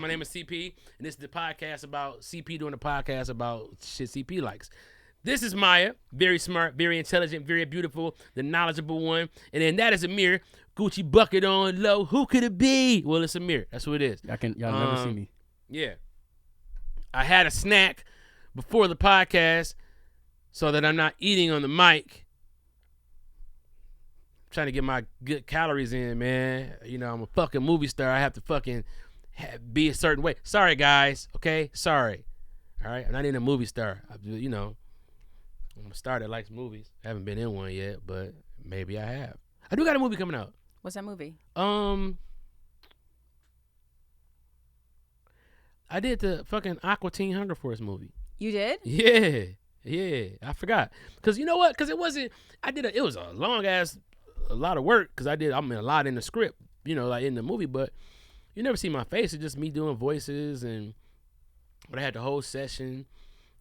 My name is CP, and this is the podcast about CP doing a podcast about shit CP likes. This is Maye, very smart, very intelligent, very beautiful, the knowledgeable one. And then that is Amir, Gucci bucket on low. Who could it be? Well, it's Amir. That's who it is. Y'all never see me. Yeah. I had a snack before the podcast so that I'm not eating on the mic. I'm trying to get my good calories in, man. You know, I'm a fucking movie star. I have to fucking be a certain way. Sorry, guys. Okay? Sorry. All right? I'm not even a movie star. You know, I'm a star that likes movies. I haven't been in one yet, but maybe I have. I do got a movie coming out. What's that movie? I did the fucking Aqua Teen Hunger Force movie. You did? Yeah. I forgot. Because you know what? Because it was a long ass, a lot of work. Because I'm a lot in the script, you know, like in the movie, but you never see my face. It's just me doing voices, but I had the whole session.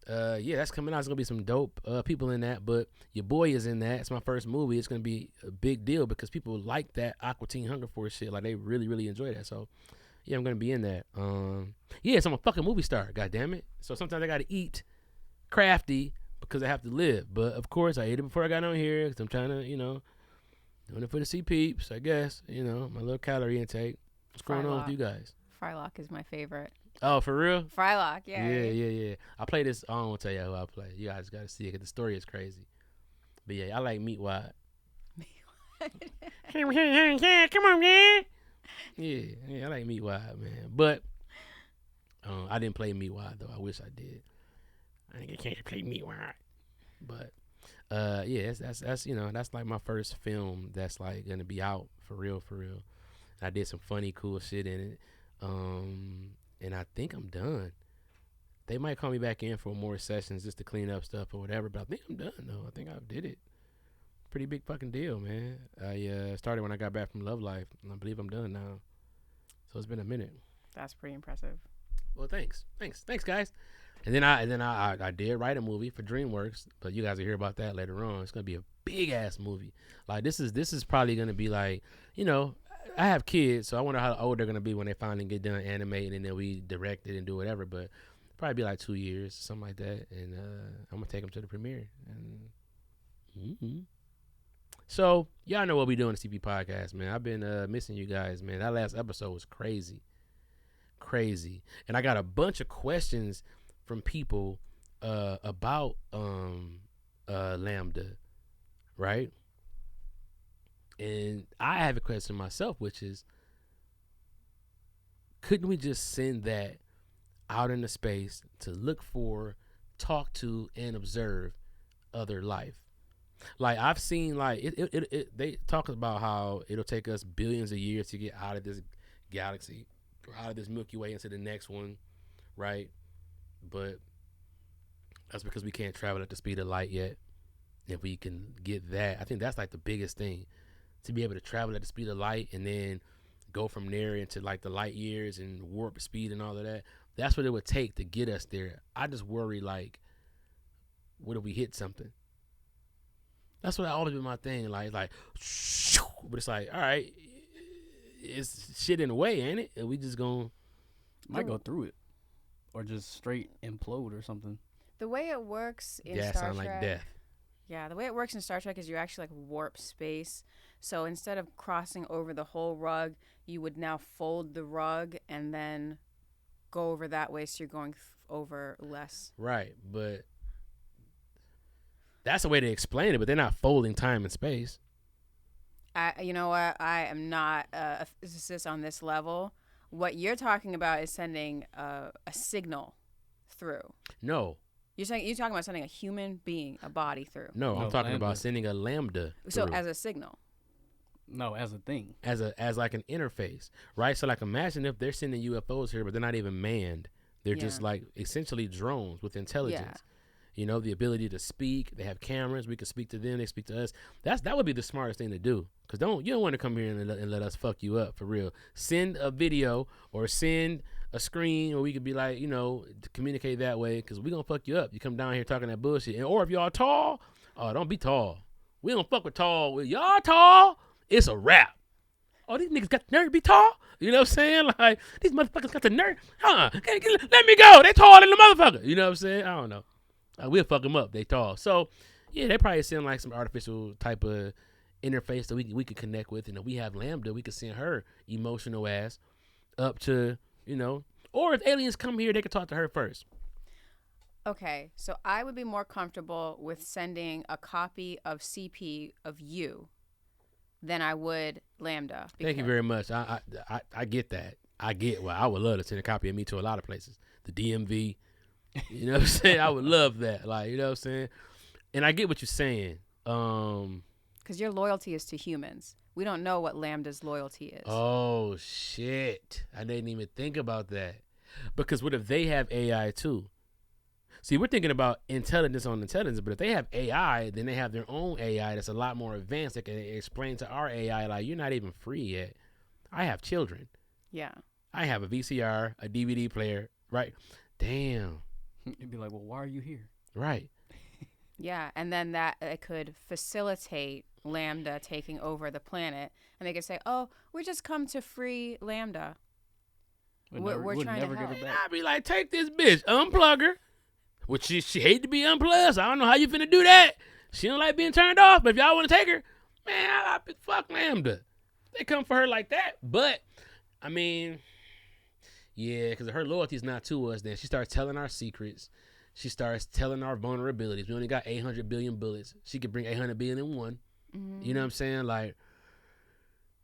Yeah, that's coming out. It's gonna be some dope people in that, but your boy is in that. It's my first movie. It's gonna be a big deal because people like that Aqua Teen Hunger Force shit. Like they really, really enjoy that. So yeah, I'm gonna be in that. Yeah, so I'm a fucking movie star. God damn it. So sometimes I gotta eat crafty because I have to live. But of course, I ate it before I got on here because I'm trying to, you know, doing it for the C peeps. I guess, you know, my little calorie intake. What's going on with you guys? Frylock is my favorite. Oh, for real? Frylock, yeah. Yeah. I play this. I don't want to tell you who I play. You guys got to see it because the story is crazy. But yeah, I like Meat Wad. Come on, man. Yeah, I like Meat Wad, man. But I didn't play Meat Wad, though. I wish I did. I didn't get a chance to play Meat Wad. But yeah, that's you know, that's like my first film that's like going to be out for real. I did some funny, cool shit in it. And I think I'm done. They might call me back in for more sessions just to clean up stuff or whatever, but I think I'm done, though. I think I did it. Pretty big fucking deal, man. I started when I got back from Love Life, and I believe I'm done now. So it's been a minute. That's pretty impressive. Well, thanks, guys. And then I did write a movie for DreamWorks, but you guys will hear about that later on. It's gonna be a big ass movie. Like this is probably gonna be like, you know, I have kids, so I wonder how old they're going to be when they finally get done animating and then we direct it and do whatever, but probably be like 2 years, something like that, and I'm going to take them to the premiere. So, y'all know what we do on the CP podcast, man. I've been missing you guys, man. That last episode was crazy. And I got a bunch of questions from people about Lambda, right? And I have a question myself, which is, couldn't we just send that out into space to look for, talk to, and observe other life? Like I've seen, like they talk about how it'll take us billions of years to get out of this galaxy, or out of this Milky Way into the next one, right? But that's because we can't travel at the speed of light yet. If we can get that, I think that's like the biggest thing. To be able to travel at the speed of light and then go from there into like the light years and warp speed and all of that. That's what it would take to get us there. I just worry, like, what if we hit something? That's what always been my thing. Like, but it's like, all right, it's shit in the way, ain't it? And we just might go through it, or just straight implode or something. The way it works in Star Trek. Yeah, sound like death. Yeah, the way it works in Star Trek is you actually like warp space. So instead of crossing over the whole rug, you would now fold the rug and then go over that way, so you're going over less. Right, but that's a way to explain it, but they're not folding time and space. You know what? I am not a physicist on this level. What you're talking about is sending a signal through. No. You're talking about sending a human being, a body through. No, I'm talking about sending a lambda So through. as a signal. No, as a thing. As like an interface, right? So like imagine if they're sending UFOs here, but they're not even manned. They're just like essentially drones with intelligence. You know, the ability to speak. They have cameras. We can speak to them. They speak to us. That would be the smartest thing to do. Because you don't want to come here and let us fuck you up for real. Send a video or send a screen, or we could be like, you know, to communicate that way. Because we gonna fuck you up. You come down here talking that bullshit. Or if y'all tall, don't be tall. We don't fuck with tall. If y'all tall, it's a wrap. Oh, these niggas got the nerve to be tall. You know what I'm saying? Like, these motherfuckers got the nerve. Let me go. They taller than the motherfucker. You know what I'm saying? I don't know. We'll fuck them up. They tall. So, yeah, they probably send like some artificial type of interface that we could connect with. And if we have Lambda, we could send her emotional ass up to, you know. Or if aliens come here, they could talk to her first. Okay, so I would be more comfortable with sending a copy of CP of you than I would Lambda. Thank you very much. I get that. I would love to send a copy of me to a lot of places. The DMV. You know what I'm saying? I would love that. Like, you know what I'm saying? And I get what you're saying. Because your loyalty is to humans. We don't know what Lambda's loyalty is. Oh, shit. I didn't even think about that. Because what if they have AI too? See, we're thinking about intelligence on intelligence, but if they have AI, then they have their own AI that's a lot more advanced that can explain to our AI, like, you're not even free yet. I have children. Yeah. I have a VCR, a DVD player, right? Damn. You'd be like, well, why are you here? Right. Yeah, and then that it could facilitate Lambda taking over the planet, and they could say, "Oh, we just come to free Lambda. We're trying to help." I'd be like, take this bitch, unplug her. Which she hate to be unplugged. So I don't know how you finna do that. She don't like being turned off. But if y'all want to take her, man, I fuck Lambda. They come for her like that. But I mean, yeah, because her loyalty is not to us. Then she starts telling our secrets. She starts telling our vulnerabilities. We only got 800 billion bullets. She could bring 800 billion in one. Mm-hmm. You know what I'm saying? Like,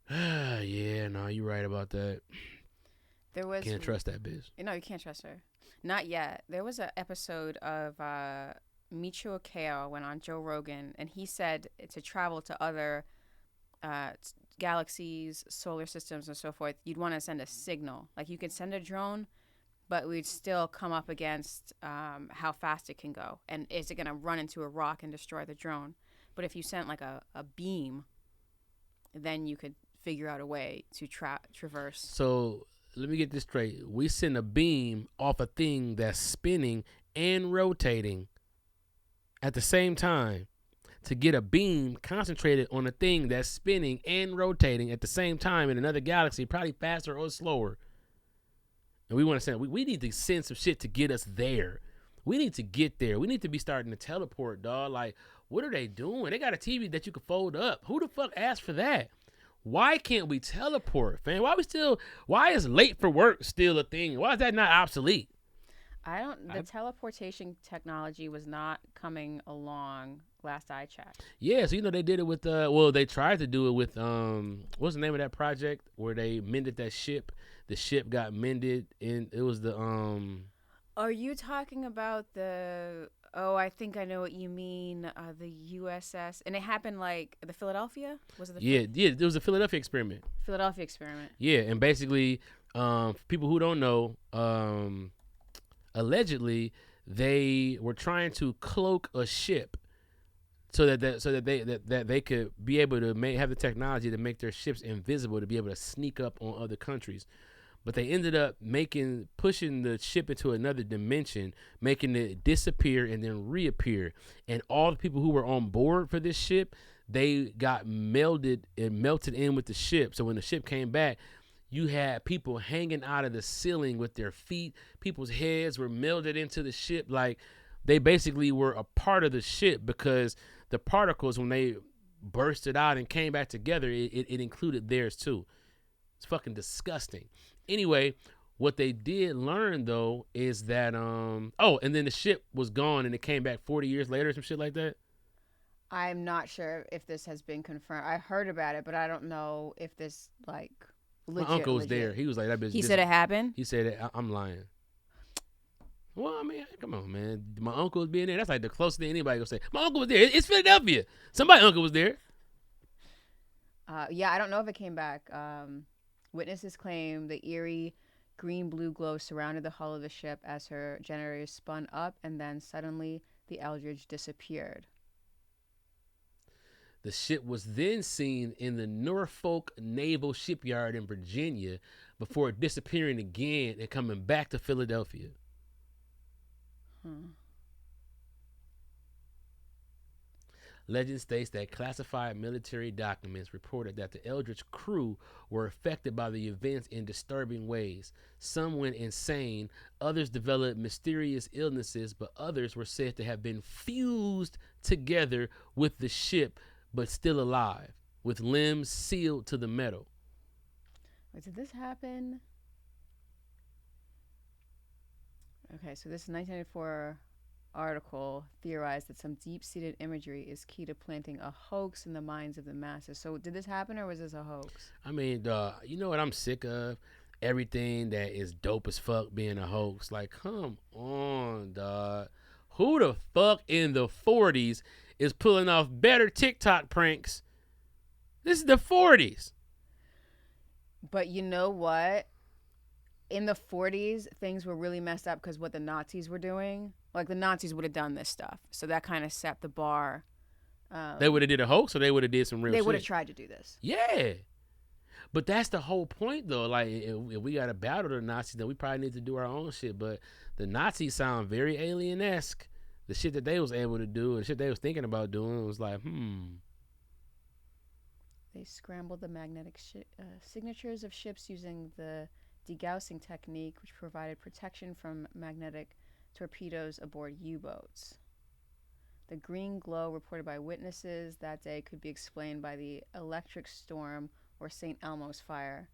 yeah, no, you're right about that. Can't trust that bitch. No, you can't trust her. Not yet. There was an episode of Michio Kaku went on Joe Rogan, and he said to travel to other galaxies, solar systems, and so forth, you'd want to send a signal. Like, you could send a drone, but we'd still come up against how fast it can go. And is it going to run into a rock and destroy the drone? But if you sent, like, a beam, then you could figure out a way to traverse. So let me get this straight. We send a beam off a thing that's spinning and rotating at the same time to get a beam concentrated on a thing that's spinning and rotating at the same time in another galaxy, probably faster or slower. And we want to send, we need to send some shit to get us there. We need to get there. We need to be starting to teleport, dog. Like, what are they doing? They got a TV that you can fold up. Who the fuck asked for that? Why can't we teleport, fam? Why is late for work still a thing? Why is that not obsolete? The teleportation technology was not coming along last I checked. Yeah, so they did it with they tried to do it with what's the name of that project where they mended that ship? The ship got mended and it was the Are you talking about I think I know what you mean. The USS, and it happened like the Philadelphia. Was it the it was a Philadelphia experiment. Philadelphia experiment. Yeah, and basically, people who don't know, allegedly they were trying to cloak a ship so that they could be able to have the technology to make their ships invisible to be able to sneak up on other countries. But they ended up pushing the ship into another dimension, making it disappear and then reappear. And all the people who were on board for this ship, they got melted in with the ship. So when the ship came back, you had people hanging out of the ceiling with their feet. People's heads were melded into the ship. Like, they basically were a part of the ship because the particles, when they bursted out and came back together, it included theirs too. It's fucking disgusting. Anyway, what they did learn, though, is that, and then the ship was gone and it came back 40 years later or some shit like that? I'm not sure if this has been confirmed. I heard about it, but I don't know if this, like, legit. My uncle was there. He was like, that bitch. He said it happened? He said it. I'm lying. Well, I mean, come on, man. My uncle was being there. That's like the closest thing anybody gonna say. My uncle was there. It's Philadelphia. Somebody's uncle was there. Yeah, I don't know if it came back. Witnesses claim the eerie green-blue glow surrounded the hull of the ship as her generators spun up, and then suddenly the Eldridge disappeared. The ship was then seen in the Norfolk Naval Shipyard in Virginia before disappearing again and coming back to Philadelphia. Legend states that classified military documents reported that the Eldridge crew were affected by the events in disturbing ways. Some went insane, others developed mysterious illnesses, but others were said to have been fused together with the ship but still alive, with limbs sealed to the metal. Wait, did this happen? Okay, so this 1994 article theorized that some deep-seated imagery is key to planting a hoax in the minds of the masses. So did this happen, or was this a hoax? I mean, you know what I'm sick of? Everything that is dope as fuck being a hoax. Like, come on, dog. Who the fuck in the 40s is pulling off better TikTok pranks? This is the 40s. But you know what? In the 40s, things were really messed up because what the Nazis were doing. Like, the Nazis would have done this stuff. So that kind of set the bar. They would have did a hoax, or they would have did some real shit? They would have tried to do this. Yeah. But that's the whole point, though. Like, if we got to battle the Nazis, then we probably need to do our own shit. But the Nazis sound very alien-esque. The shit that they was able to do and shit they was thinking about doing was like, They scrambled the magnetic signatures of ships using the degaussing technique, which provided protection from magnetic torpedoes aboard U-boats. The green glow reported by witnesses that day could be explained by the electric storm or St. Elmo's fire.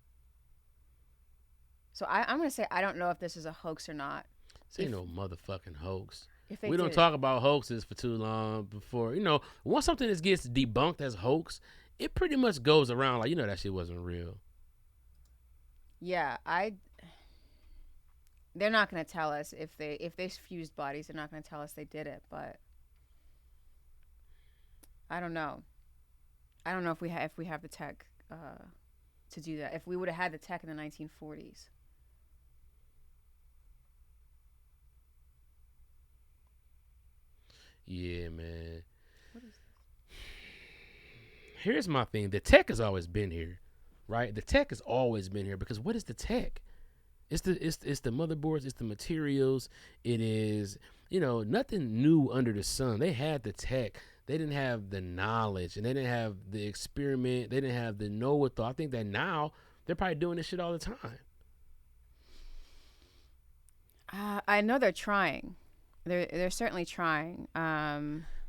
So I'm going to say I don't know if this is a hoax or not. this ain't no motherfucking hoax. We don't talk about hoaxes for too long before, once something gets debunked as hoax, it pretty much goes around like, that shit wasn't real. Yeah, they're not going to tell us if they fused bodies. They're not going to tell us they did it, but I don't know. I don't know if we have the tech to do that. If we would have had the tech in the 1940s. Yeah, man. What is this? Here's my thing. The tech has always been here, right? The tech has always been here because what is the tech? It's the motherboards, it's the materials. It is, nothing new under the sun. They had the tech. They didn't have the knowledge, and they didn't have the experiment. They didn't have the know-what-thought. I think that now they're probably doing this shit all the time. I know they're trying. They're certainly trying.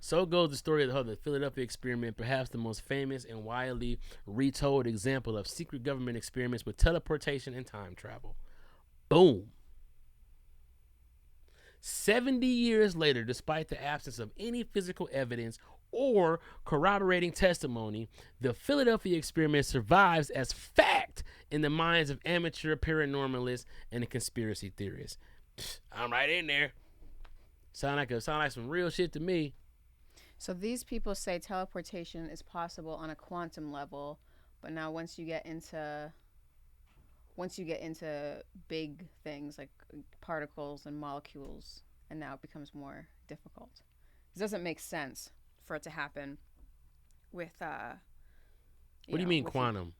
So goes the story of the Philadelphia experiment, perhaps the most famous and widely retold example of secret government experiments with teleportation and time travel. Boom. 70 years later, despite the absence of any physical evidence or corroborating testimony, the Philadelphia experiment survives as fact in the minds of amateur paranormalists and the conspiracy theorists. I'm right in there. Sound like some real shit to me. So these people say teleportation is possible on a quantum level, but now once you get into big things like particles and molecules, and now it becomes more difficult. It doesn't make sense for it to happen with what do you mean quantum?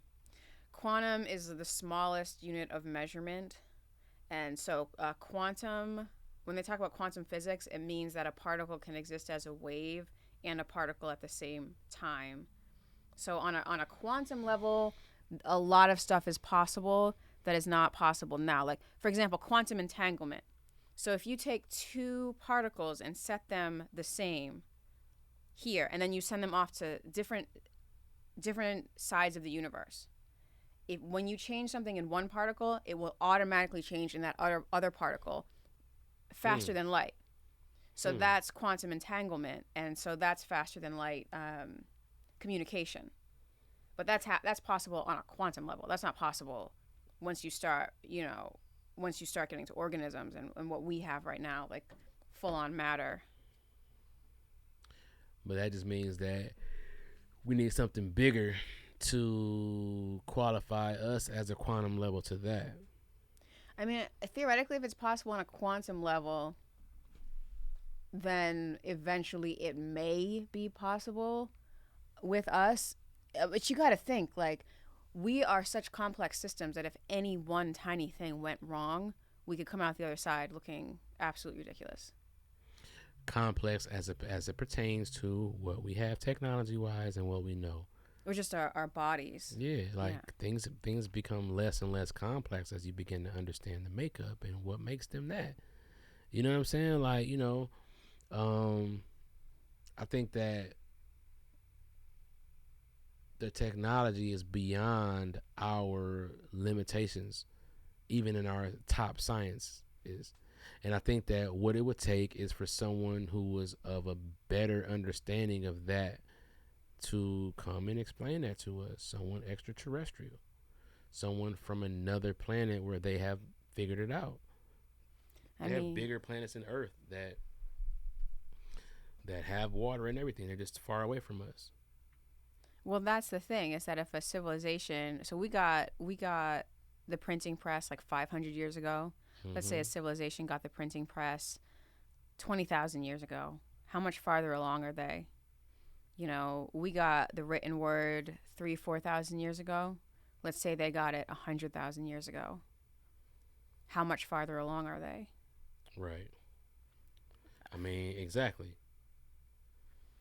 Quantum is the smallest unit of measurement, and so quantum, when they talk about quantum physics, it means that a particle can exist as a wave and a particle at the same time. So on a quantum level, a lot of stuff is possible that is not possible now. Like, for example, quantum entanglement. So if you take two particles and set them the same here, and then you send them off to different sides of the universe, when you change something in one particle, it will automatically change in that other particle faster than light. So that's quantum entanglement, and so that's faster than light communication. But that's possible on a quantum level. That's not possible once you start getting to organisms and what we have right now, like full-on matter. But that just means that we need something bigger to qualify us as a quantum level to that. I mean, theoretically, if it's possible on a quantum level, then eventually it may be possible with us. But you got to think, like, we are such complex systems that if any one tiny thing went wrong, we could come out the other side looking absolutely ridiculous. Complex as it pertains to what we have technology wise and what we know. Or just our bodies. Yeah, like things become less and less complex as you begin to understand the makeup and what makes them that. You know what I'm saying? Like, I think that the technology is beyond our limitations, even in our top science is. And I think that what it would take is for someone who was of a better understanding of that to come and explain that to us. Someone extraterrestrial, someone from another planet where they have figured it out. They have bigger planets than Earth that have water and everything. They're just far away from us. Well, that's the thing, is that if a civilization, so we got the printing press like 500 years ago. Let's say a civilization got the printing press 20,000 years ago. How much farther along are they? We got the written word 4,000 years ago. Let's say they got it 100,000 years ago. How much farther along are they? Right. I mean, exactly.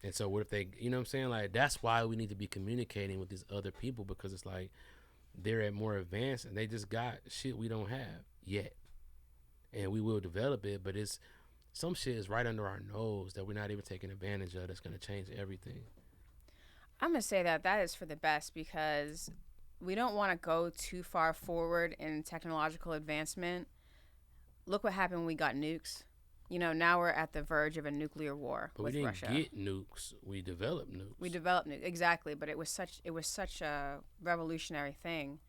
And so what if they, you know what I'm saying? Like, that's why we need to be communicating with these other people, because it's like they're at more advanced and they just got shit we don't have yet. And we will develop it, but some shit is right under our nose that we're not even taking advantage of. That's going to change everything. I'm going to say that is for the best, because we don't want to go too far forward in technological advancement. Look what happened when we got nukes. Now we're at the verge of a nuclear war with Russia. But we didn't get nukes. We developed nukes. Exactly, but it was such a revolutionary thing,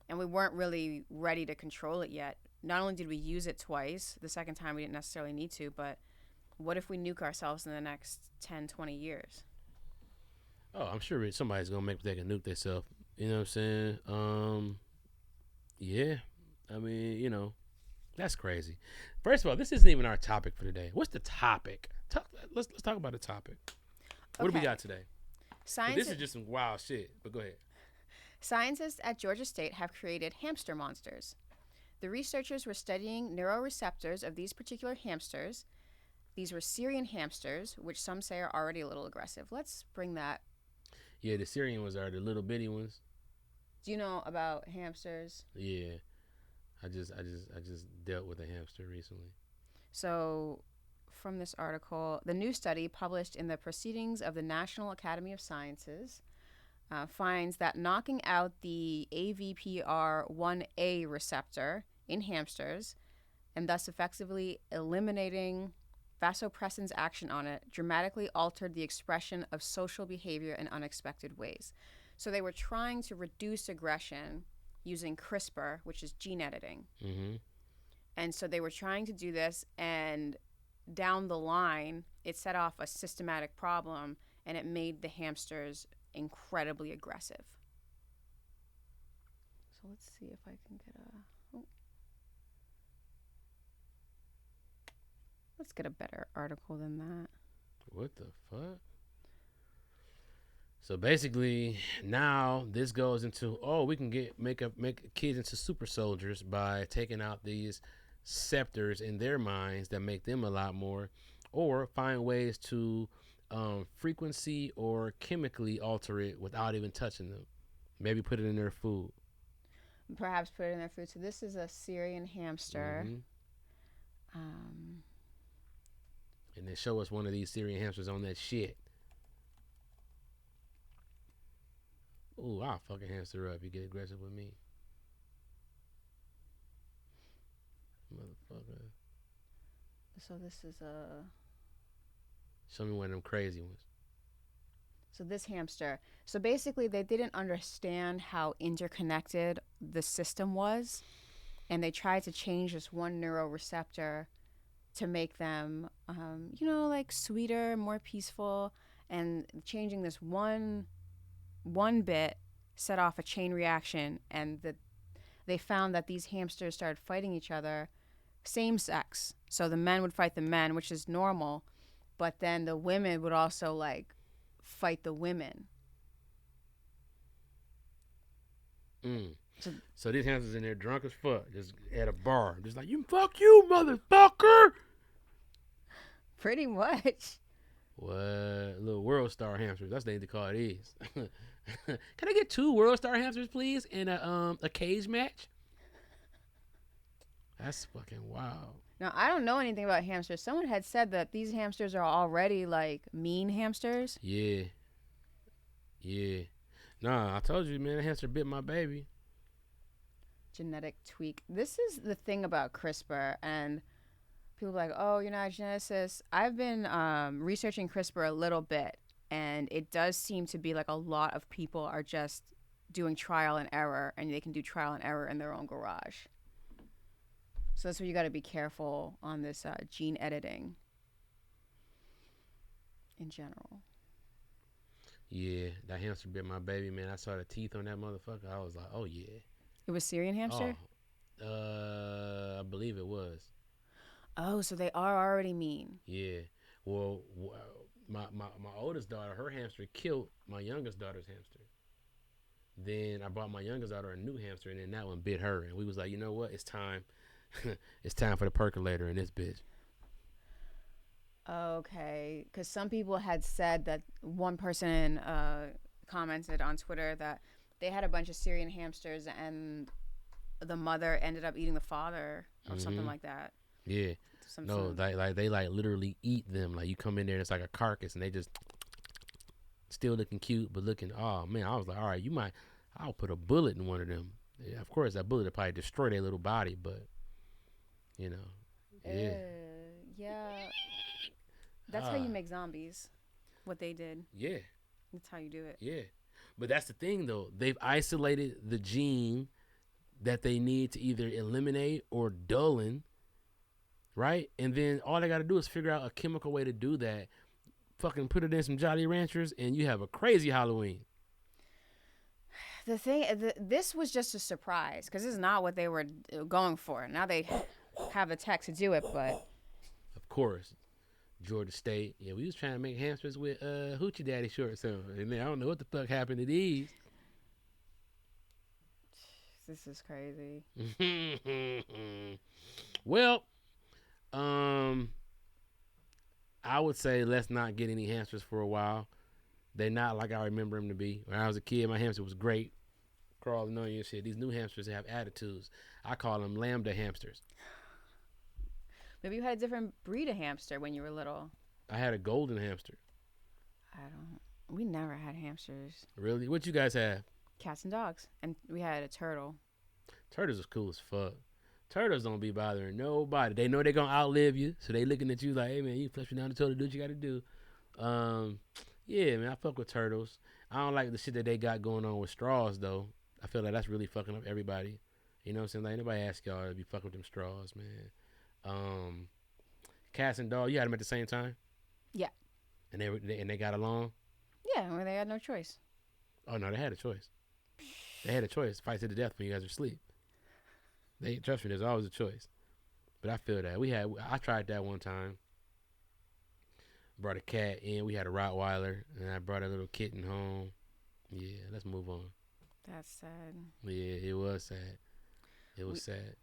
and we weren't really ready to control it yet. Not only did we use it twice, the second time we didn't necessarily need to, but what if we nuke ourselves in the next 10, 20 years? Oh, I'm sure somebody's going to make they can nuke themselves. You know what I'm saying? Yeah. I mean, that's crazy. First of all, this isn't even our topic for today. What's the topic? Let's talk about the topic. What do we got today? This is just some wild shit, but go ahead. Scientists at Georgia State have created hamster monsters. The researchers were studying neuroreceptors of these particular hamsters. These were Syrian hamsters, which some say are already a little aggressive. Let's bring that. Yeah, the Syrian ones are the little bitty ones. Do you know about hamsters? Yeah. I just dealt with a hamster recently. So, from this article, the new study published in the Proceedings of the National Academy of Sciences finds that knocking out the AVPR1A receptor in hamsters, and thus effectively eliminating vasopressin's action on it, dramatically altered the expression of social behavior in unexpected ways. So they were trying to reduce aggression using CRISPR, which is gene editing. Mm-hmm. And so they were trying to do this, and down the line, it set off a systematic problem, and it made the hamsters incredibly aggressive. So let's see if I can get let's get a better article than that. What the fuck? So basically, now this goes into we can make kids into super soldiers by taking out these receptors in their minds that make them a lot more, or find ways to frequency or chemically alter it without even touching them. Maybe put it in their food. Perhaps put it in their food. So this is a Syrian hamster. Mm-hmm. And they show us one of these Syrian hamsters on that shit. Ooh, I'll fucking hamster up. You get aggressive with me. Motherfucker. So this is a... Show me one of them crazy ones. So this hamster. So basically they didn't understand how interconnected the system was. And they tried to change this one neuroreceptor to make them, like sweeter, more peaceful. And changing this one bit set off a chain reaction, and they found that these hamsters started fighting each other, same sex. So the men would fight the men, which is normal, but then the women would also like fight the women. So these hamsters in there drunk as fuck, just at a bar, just like, you fuck you, motherfucker. Pretty much. What? Little World Star hamsters. That's what they need to call these. Can I get 2 World Star hamsters, please, in a cage match? That's fucking wild. Now, I don't know anything about hamsters. Someone had said that these hamsters are already like mean hamsters. Yeah. Nah, I told you, man, a hamster bit my baby. Genetic tweak. This is the thing about CRISPR, and people are like, oh, you're not a geneticist. I've been researching CRISPR a little bit, and it does seem to be like a lot of people are just doing trial and error, and they can do trial and error in their own garage. So that's where you got to be careful on this gene editing in general. Yeah, that hamster bit my baby, man. I saw the teeth on that motherfucker. I was like, oh, yeah. It was Syrian hamster? I believe it was. Oh, so they are already mean. Yeah. Well, my oldest daughter, her hamster killed my youngest daughter's hamster. Then I bought my youngest daughter a new hamster, and then that one bit her. And we was like, you know what? It's time. It's time for the percolator in this bitch. Okay. Because some people had said that one person commented on Twitter that they had a bunch of Syrian hamsters and the mother ended up eating the father or something like that. Yeah. They literally eat them. Like you come in there and it's like a carcass and they just still looking cute but looking, oh man, I was like, all right, I'll put a bullet in one of them. Yeah, of course that bullet will probably destroy their little body, but you know, yeah. Yeah. That's how you make zombies. What they did. Yeah. That's how you do it. Yeah. But that's the thing though. They've isolated the gene that they need to either eliminate or dullen. Right? And then all they got to do is figure out a chemical way to do that. Fucking put it in some Jolly Ranchers and you have a crazy Halloween. The thing, this was just a surprise because this is not what they were going for. Now they have the tech to do it, but. Of course. Georgia State. Yeah, we was trying to make hamsters with Hoochie Daddy shorts on. And then I don't know what the fuck happened to these. This is crazy. Well, I would say let's not get any hamsters for a while. They're not like I remember them to be. When I was a kid, my hamster was great, crawling on you and shit. These new hamsters have attitudes. I call them lambda hamsters. Maybe you had a different breed of hamster when you were little. I had a golden hamster. We never had hamsters. Really? What you guys have? Cats and dogs. And we had a turtle. Turtles is cool as fuck. Turtles don't be bothering nobody. They know they're going to outlive you. So they looking at you like, hey, man, you flush me down the toilet, do what you got to do. Yeah, man, I fuck with turtles. I don't like the shit that they got going on with straws, though. I feel like that's really fucking up everybody. You know what I'm saying? Like, nobody ask y'all to be fucking with them straws, man. Cats and dogs, you had them at the same time? Yeah. And they got along? Yeah, well, they had no choice. Oh, no, they had a choice. They had a choice. Fight to the death when you guys are asleep. Trust me, there's always a choice. But I feel that. I tried that one time. Brought a cat in. We had a Rottweiler, and I brought a little kitten home. Yeah, let's move on. That's sad. Yeah, it was sad. It was sad.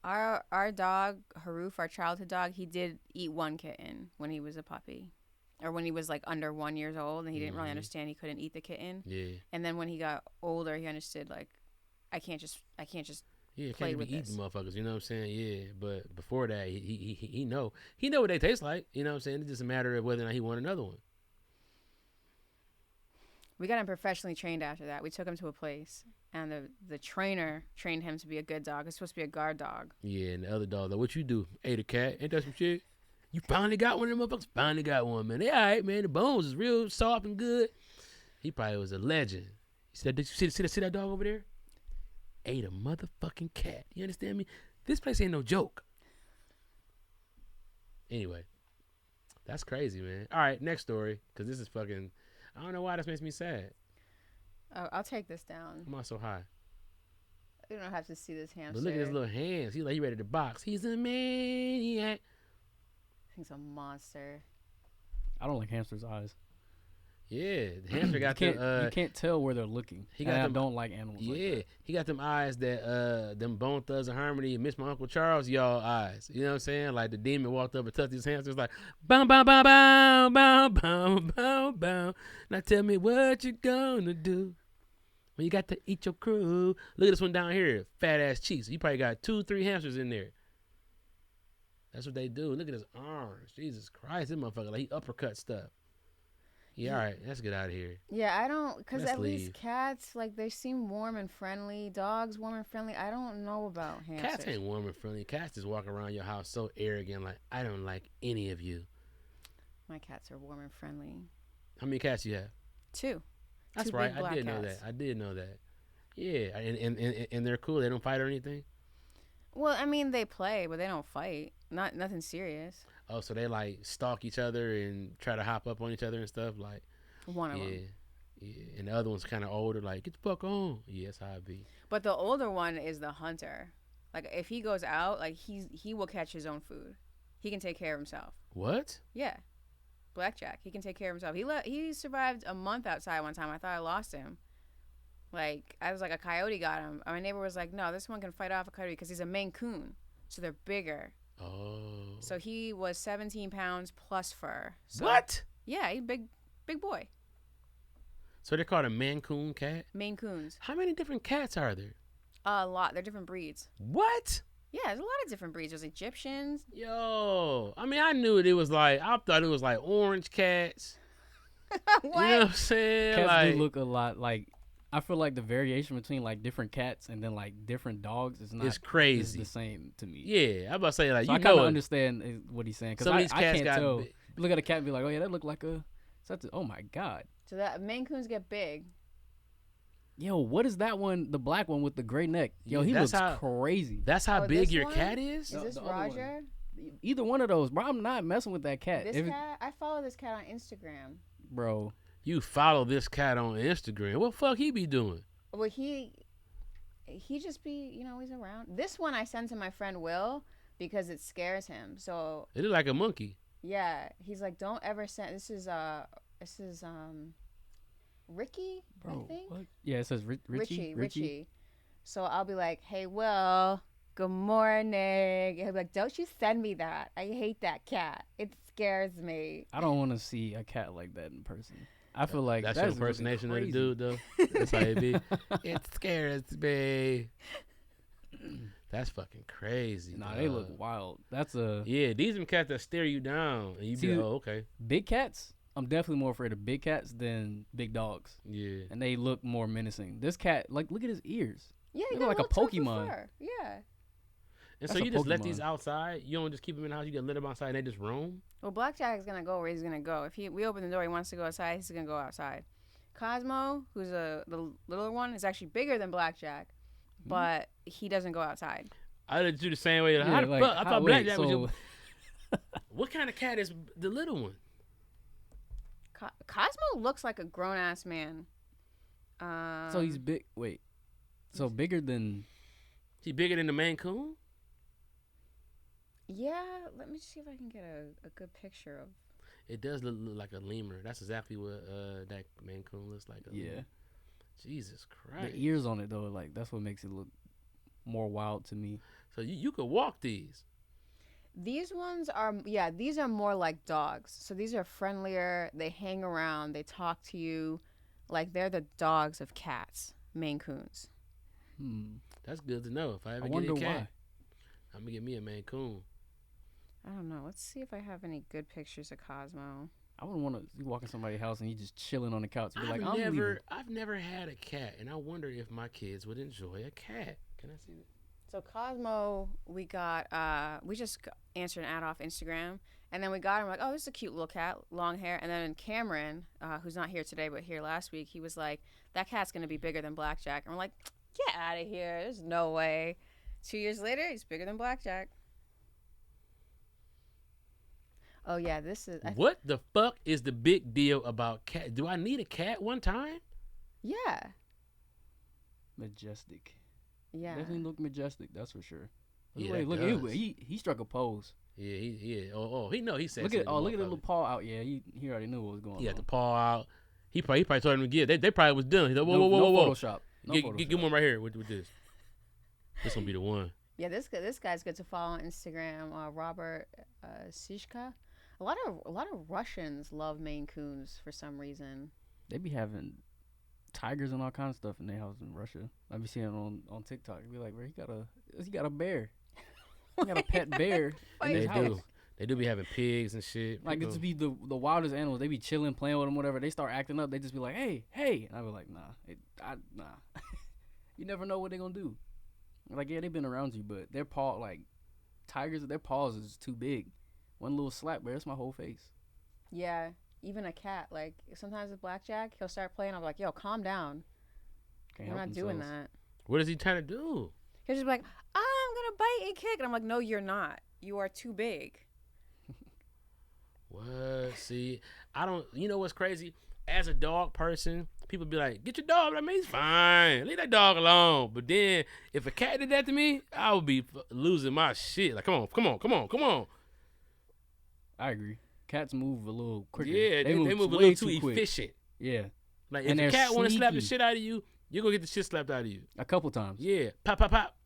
Our dog, Haruf, our childhood dog, he did eat one kitten when he was a puppy. Or when he was like under 1 year old and he didn't really understand he couldn't eat the kitten. Yeah. And then when he got older, he understood like I can't just play with eating motherfuckers, you know what I'm saying? Yeah. But before that he know what they taste like, you know what I'm saying? It's just a matter of whether or not he want another one. We got him professionally trained after that. We took him to a place and the trainer trained him to be a good dog. It's supposed to be a guard dog. Yeah, and the other dog, though, what you do? Ate a cat? Ain't that some shit? You finally got one of them motherfuckers? Finally got one, man. They all right, man. The bones is real soft and good. He probably was a legend. He said, did you see that dog over there? Ate a motherfucking cat. You understand me? This place ain't no joke. Anyway, that's crazy, man. All right, next story, because this is fucking, I don't know why this makes me sad. Oh, I'll take this down. I'm not so high. We don't have to see this hamster. But look at his little hands. He's like, he ready to box. He's a maniac. He's a monster. I don't like hamsters' eyes. Yeah, the hamster got You can't tell where they're looking. He got and them, I don't like animals. Yeah, like that. he got them eyes that them Bone Thugs and Harmony and Miss My Uncle Charles y'all eyes. You know what I'm saying? Like the demon walked up and touched his hamsters like bow bow bow bow bow bow bow bow. Now tell me what you gonna do when you got to eat your crew. Look at this one down here, fat ass cheeks. You probably got 2-3 hamsters in there. That's what they do. Look at his arms. Jesus Christ, this motherfucker like he uppercut stuff. Yeah, all right, let's get out of here. Yeah, I don't, because Let's at leave. least cats, like, they seem warm and friendly. Dogs, warm and friendly. I don't know about hamsters. Cats ain't warm and friendly. Cats just walk around your house so arrogant, like, I don't like any of you. My cats are warm and friendly. How many cats you have? 2. That's 2 right. big black I did know that. cats. I did know that. Yeah, and they're cool. They don't fight or anything. Well, I mean, they play, but they don't fight. Nothing serious. Oh, so they like stalk each other and try to hop up on each other and stuff. Like, One of yeah, them. yeah. And the other one's kind of older. Like, get the fuck on. Yeah, that's how it be. But the older one is the hunter. Like, if he goes out, like, he will catch his own food. He can take care of himself. What? Yeah. Blackjack. He can take care of himself. He survived a month outside one time. I thought I lost him. Like, I was like, a coyote got him. My neighbor was like, no, this one can fight off a coyote because he's a Maine Coon. So they're bigger. Oh. So he was 17 pounds plus fur. So, What? Yeah, he's big boy. So they're called a Mancoon cat? Maine Coons. How many different cats are there? A lot. They're different breeds. What? Yeah, there's a lot of different breeds. There's Egyptians. Yo. I mean, I knew it. It was like, I thought it was like orange cats. What? You know what I'm saying? Cats like, do look a lot like. I feel like the variation between like different cats and then like different dogs is not. it's Is crazy. the same to me. Yeah, I'm about to say, like, So you I kind know of it. understand what he's saying because Some of these I cats can't got tell. big. Look at a cat and be like, oh yeah, that look like a. Oh my god. So that Maine Coons get big. Yo, what is that one? The black one with the gray neck. Yo, Yeah, he that's looks how- crazy. That's how Oh, big this your one? cat is? Is this the other one. Roger? Either one of those, bro. I'm not messing with that cat. This If it- cat? I follow this cat on Instagram. bro. You follow this cat on Instagram. What the fuck he be doing? Well, he just be, he's around. This one I sent to my friend Will because it scares him. So It look like a monkey. yeah, he's like, don't ever send. This is Ricky, Bro, I think. what? Yeah, it says Richie. So I'll be like, hey, Will, good morning. And he'll be like, don't you send me that. I hate that cat. It scares me. I don't want to see a cat like that in person. I feel like That's that your is looking impersonation of the crazy. dude, though. That's how it be. It scares me. That's fucking crazy. Nah, dog. they look wild. That's a Yeah, these are cats that stare you down, and you be See, like, oh, okay. big cats. I'm definitely more afraid of big cats than big dogs, Yeah. and they look more menacing. This cat, like, look at his ears. Yeah, They he look got like a little tuft of Pokemon. fur. Yeah. And That's so a you just let Pokemon. these outside? You don't just keep them in the house? You just let them outside and they just roam? Well, Blackjack is gonna go where he's gonna go. If we open the door, he wants to go outside. He's gonna go outside. Cosmo, who's the little one, is actually bigger than Blackjack, but he doesn't go outside. I did you the same way. Yeah, How the like, fuck? I how- thought wait, Blackjack was so- your... What kind of cat is the little one? Cosmo looks like a grown ass man. So he's big. Wait, so bigger than? He bigger than the Maine Coon? Yeah, let me see if I can get a good picture of. It does look like a lemur. That's exactly what that Maine Coon looks like. A Yeah, lemur. Jesus Christ. the ears on it though, like that's what makes it look more wild to me. So you could walk these. These ones are, these are more like dogs. So these are friendlier. They hang around. They talk to you. Like they're the dogs of cats, Maine Coons. That's good to know. If I ever I get wonder a cat, why. I'm going to get me a Maine Coon. I don't know. Let's see if I have any good pictures of Cosmo. I wouldn't want to be walking somebody's house and you just chilling on the couch and be like, I'm leaving. I've never had a cat, and I wonder if my kids would enjoy a cat. Can I see that? So Cosmo, we just answered an ad off Instagram, and then we got him like, oh, this is a cute little cat, long hair. And then Cameron, who's not here today but here last week, he was like, that cat's gonna be bigger than Blackjack. And we're like, get out of here. There's no way. 2 years later, he's bigger than Blackjack. Oh yeah, this is. What the fuck is the big deal about cat? Do I need a cat one time? Yeah. Majestic. Yeah. Definitely look majestic. That's for sure. Look, Yeah, at, that look, does. he struck a pose. Yeah, he know he said Look at look at the little paw out. Yeah, he already knew what was going He had on. the paw out. He probably told him to get. They probably was done. He said, whoa, No whoa. Photoshop. No Get Photoshop. one right here with this. This gonna be the one. Yeah, this guy's good to follow on Instagram. Robert Sishka. A lot of Russians love Maine Coons for some reason. They be having tigers and all kinds of stuff in their house in Russia. I be seeing it on TikTok. Be like, bro, he got a bear. He got a pet bear in his house. They do be having pigs and shit. Like, it just be the wildest animals. They be chilling, playing with them, whatever. They start acting up. They just be like, hey. And I be like, nah. You never know what they gonna do. Like, yeah, they been around you, but their paw, like, tigers, their paws is too big. One little slap, bro, that's my whole face. Yeah, even a cat. Like, sometimes with Blackjack, he'll start playing. I'm like, yo, calm down. You're not doing that. What is he trying to do? He'll just be like, I'm gonna bite and kick. And I'm like, no, you're not. You are too big. What? See, I don't. You know what's crazy? As a dog person, people be like, "Get your dog." I mean, he's fine. Leave that dog alone. But then, if a cat did that to me, I would be losing my shit. Like, come on. I agree. Cats move a little quicker. Yeah, they move a way little too quick. efficient. Yeah, Like, And if a they're cat want to slap the sneaky. shit out of you, you're gonna get the shit slapped out of you. a couple times. Yeah, pop,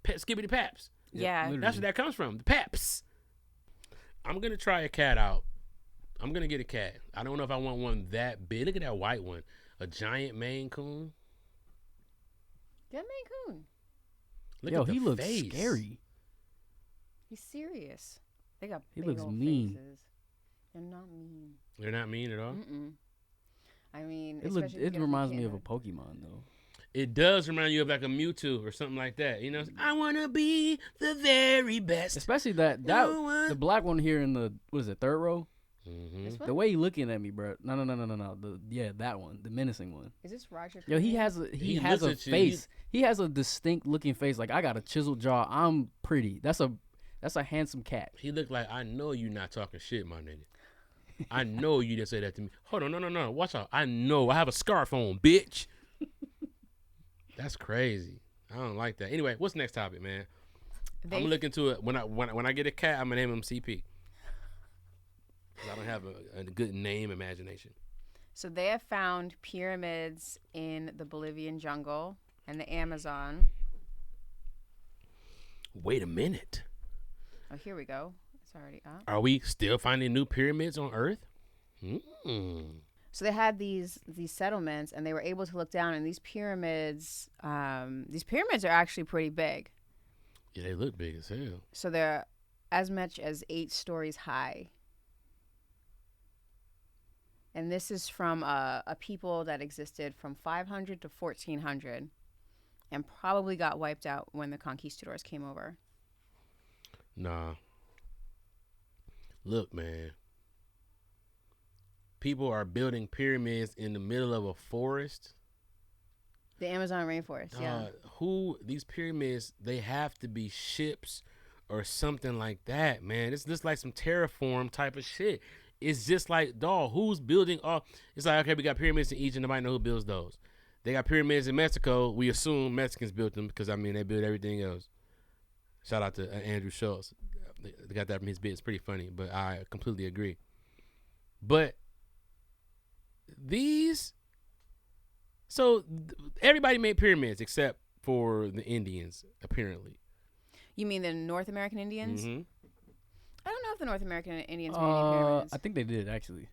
skibbity paps. Yeah. literally. That's where that comes from. The paps. I'm gonna try a cat out. I'm gonna get a cat. I don't know if I want one that big. Look at that white one. A giant Maine Coon. Get Maine Coon. Look Yo, at the he looks face. scary. He's serious. They got He big looks old mean. faces. They're not mean. They're not mean at all. Mm-mm. I mean, It especially if you it get reminds from me of a Canada. Pokemon though. It does remind you of like a Mewtwo or something like that. You know, I wanna be the very best. Especially that No one- the black one here in the what is it, third row? Mhm. This one? The way he looking at me, bro. No. That one, the menacing one. Is this Roger? Yo, he Craig? has He has a looks at you, face. He has a distinct looking face. Like, I got a chiseled jaw. I'm pretty. That's a handsome cat. He looked like, I know you not talking shit, my nigga. I know you didn't say that to me. Hold on, no. Watch out. I know. I have a scarf on, bitch. That's crazy. I don't like that. Anyway, what's the next topic, man? I'm gonna look into it. When I get a cat, I'm gonna name him CP. 'Cause I don't have a good name imagination. So they have found pyramids in the Bolivian jungle and the Amazon. Wait a minute. Oh, here we go. It's already up. Are we still finding new pyramids on Earth? Mm. So they had these settlements, and they were able to look down, and these pyramids are actually pretty big. Yeah, they look big as hell. So they're as much as 8 stories high. And this is from a people that existed from 500 to 1400 and probably got wiped out when the conquistadors came over. Nah. Look, man. People are building pyramids in the middle of a forest. The Amazon rainforest, yeah. These pyramids, they have to be ships or something like that, man. It's just like some terraform type of shit. It's just like, dog, who's building it's like, okay, we got pyramids in Egypt, nobody know who builds those. They got pyramids in Mexico, we assume Mexicans built them because, I mean, they build everything else. Shout out to Andrew Schultz. They got that from his bit. It's pretty funny, but I completely agree. But everybody made pyramids except for the Indians, apparently. You mean the North American Indians? Mm-hmm. I don't know if the North American Indians made any pyramids. I think they did actually.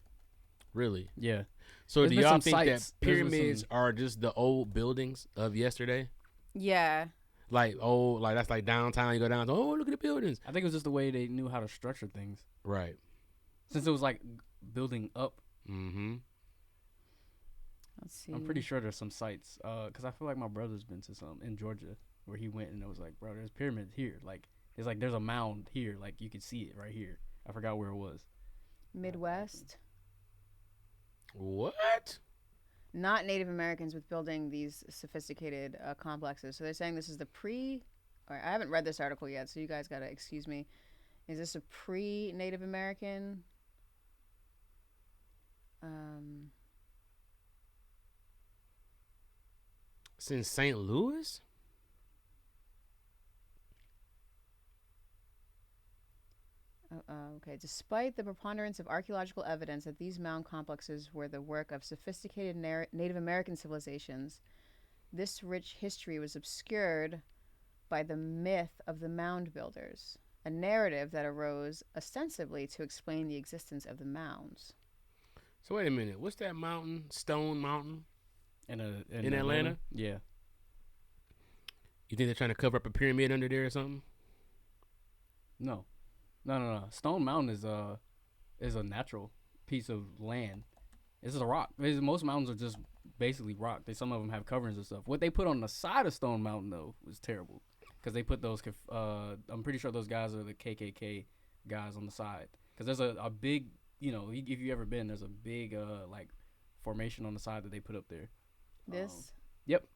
Really? Yeah. So There's do been y'all some think sites. that There's been pyramids some- are just the old buildings of yesterday? Yeah. Like old, like that's like downtown. You go down, oh, look at the buildings. I think it was just the way they knew how to structure things. Right. Since it was like building up. Mm-hmm. Let's see. I'm pretty sure there's some sites. Cause I feel like my brother's been to some in Georgia where he went and it was like, bro, there's pyramids here. Like, it's like there's a mound here. Like, you could see it right here. I forgot where it was. Midwest. What? Not Native Americans with building these sophisticated complexes. So they're saying this is I haven't read this article yet, so you guys gotta excuse me. Is this a pre-Native American? It's in St. Louis? Okay. Despite the preponderance of archaeological evidence that these mound complexes were the work of sophisticated Native American civilizations, this rich history was obscured by the myth of the mound builders, a narrative that arose ostensibly to explain the existence of the mounds. So wait a minute. What's that mountain? Stone Mountain In Atlanta? Yeah. You think they're trying to cover up a pyramid under there or something? No. No. Stone Mountain is a natural piece of land. It's a rock. Most mountains are just basically rock. Some of them have coverings and stuff. What they put on the side of Stone Mountain though was terrible, because they put those. I'm pretty sure those guys are the KKK guys on the side. Because there's a big, if you ever been, there's a big like formation on the side that they put up there. This. Yep.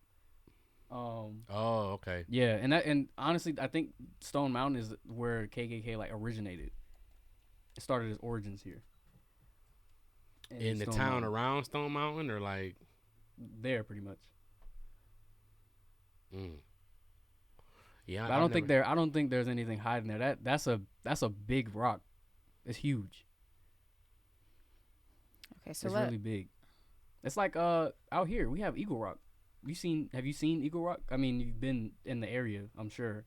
Oh, okay. Yeah, and honestly, I think Stone Mountain is where KKK like originated. It started its origins here. In the Stone town Mountain. around Stone Mountain, or like There, pretty much. Yeah, But I don't think there's anything hiding there. That's a big rock. It's huge. Okay, so It's really big. It's like out here we have Eagle Rock. Have you seen Eagle Rock? I mean, you've been in the area, I'm sure.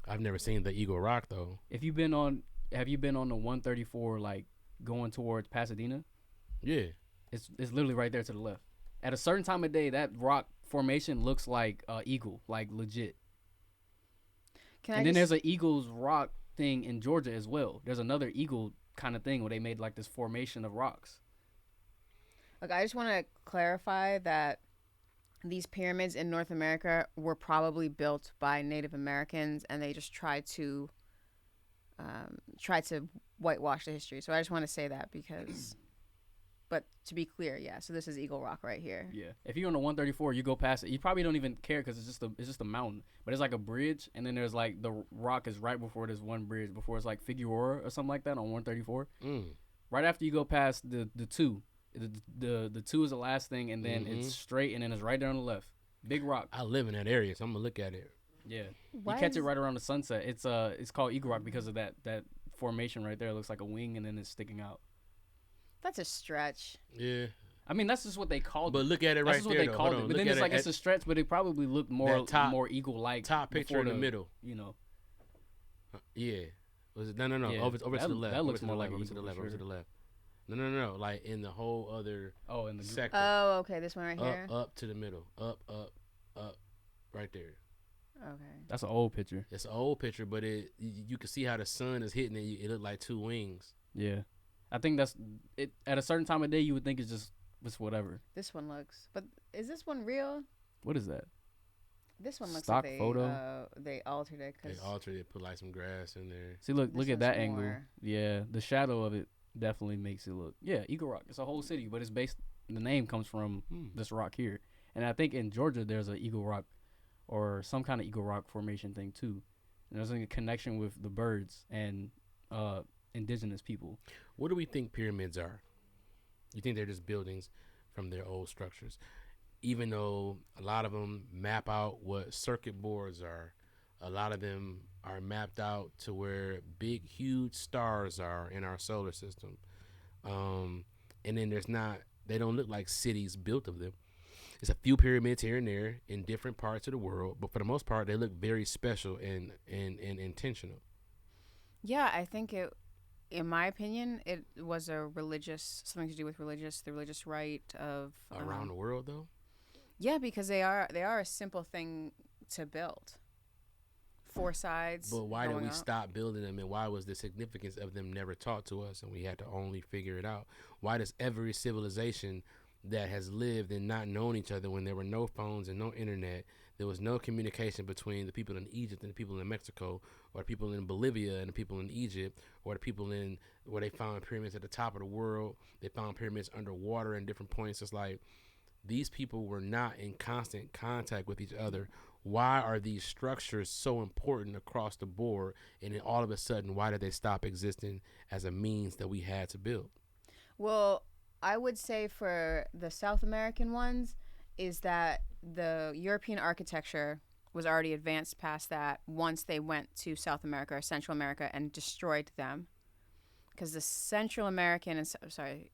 I've never seen the Eagle Rock though. Have you been on the 134 like going towards Pasadena? Yeah. It's literally right there to the left. At a certain time of day, that rock formation looks like eagle, like legit. And then there's an Eagles Rock thing in Georgia as well. There's another eagle kind of thing where they made like this formation of rocks. Look, I just want to clarify that these pyramids in North America were probably built by Native Americans, and they just tried to whitewash the history. So I just want to say that because, but to be clear, yeah. So this is Eagle Rock right here. Yeah. If you're on the 134, you go past it. You probably don't even care because it's just a mountain. But it's like a bridge, and then there's like the rock is right before this one bridge before it's like Figueroa or something like that on 134. Right after you go past the two. The two is the last thing, and then it's straight, and then it's right there on the left. Big rock. I live in that area, so I'm gonna look at it. Yeah, you catch it right around the sunset. It's called Eagle Rock because of that formation right there. It looks like a wing, and then it's sticking out. That's a stretch. Yeah. I mean, that's just what they called it. But look at it right there. That's just what they called it. But then it's like it's a stretch, but it probably looked more eagle-like. Top picture in the middle. Yeah. Was it? No. Yeah. Over to the left. That looks more like over to the left. sure. Over to the left. No. Like in the whole other in the sector. Oh, okay. This one right here. Up to the middle. Up. Right there. Okay. That's an old picture. It's an old picture, but you can see how the sun is hitting it. It looked like two wings. Yeah. I think that's it. At a certain time of day, you would think it's just whatever. This one looks. But is this one real? What is that? This one looks Stock like they altered it. They put like some grass in there. See, look at that one's angle. more. Yeah, the shadow of it definitely makes it look. Yeah, Eagle Rock. It's a whole city, but it's based. The name comes from this rock here, and I think in Georgia there's an Eagle Rock, or some kind of Eagle Rock formation thing too. And there's a connection with the birds and indigenous people. What do we think pyramids are? You think they're just buildings from their old structures? Even though a lot of them map out what circuit boards are, a lot of them are mapped out to where big, huge stars are in our solar system. And then they don't look like cities built of them. There's a few pyramids here and there in different parts of the world, but for the most part, they look very special and intentional. Yeah, I think in my opinion, it was something to do with the religious rite of Around the world, though? Yeah, because they are a simple thing to build. 4 sides. But why did we up. stop building them, and why was the significance of them never taught to us, and we had to only figure it out? Why does every civilization that has lived and not known each other, when there were no phones and no internet, there was no communication between the people in Egypt and the people in Mexico, or the people in Bolivia and the people in Egypt, or the people in where they found pyramids at the top of the world, they found pyramids underwater in different points? It's like these people were not in constant contact with each other. Why are these structures so important across the board, and then all of a sudden, why did they stop existing as a means that we had to build? Well, I would say for the South American ones is that the European architecture was already advanced past that once they went to South America or Central America and destroyed them. Because the Central American and sorry,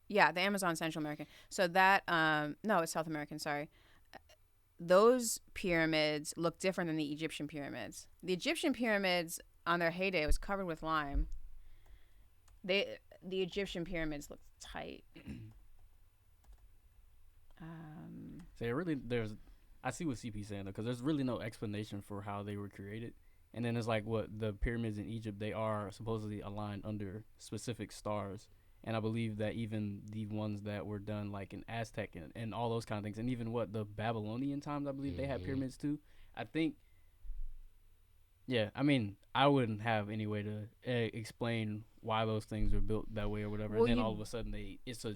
yeah, the Amazon Central American. So that no, it's South American. Sorry, those pyramids look different than the Egyptian pyramids. The Egyptian pyramids on their heyday was covered with lime. The Egyptian pyramids look tight. So I see what CP saying though, because there's really no explanation for how they were created. And then it's like what the pyramids in Egypt, they are supposedly aligned under specific stars. And I believe that even the ones that were done like in Aztec and all those kind of things, and even what the Babylonian times, I believe they had pyramids too. I think, yeah, I mean, I wouldn't have any way to explain why those things were built that way or whatever. Well, and then all of a sudden it's a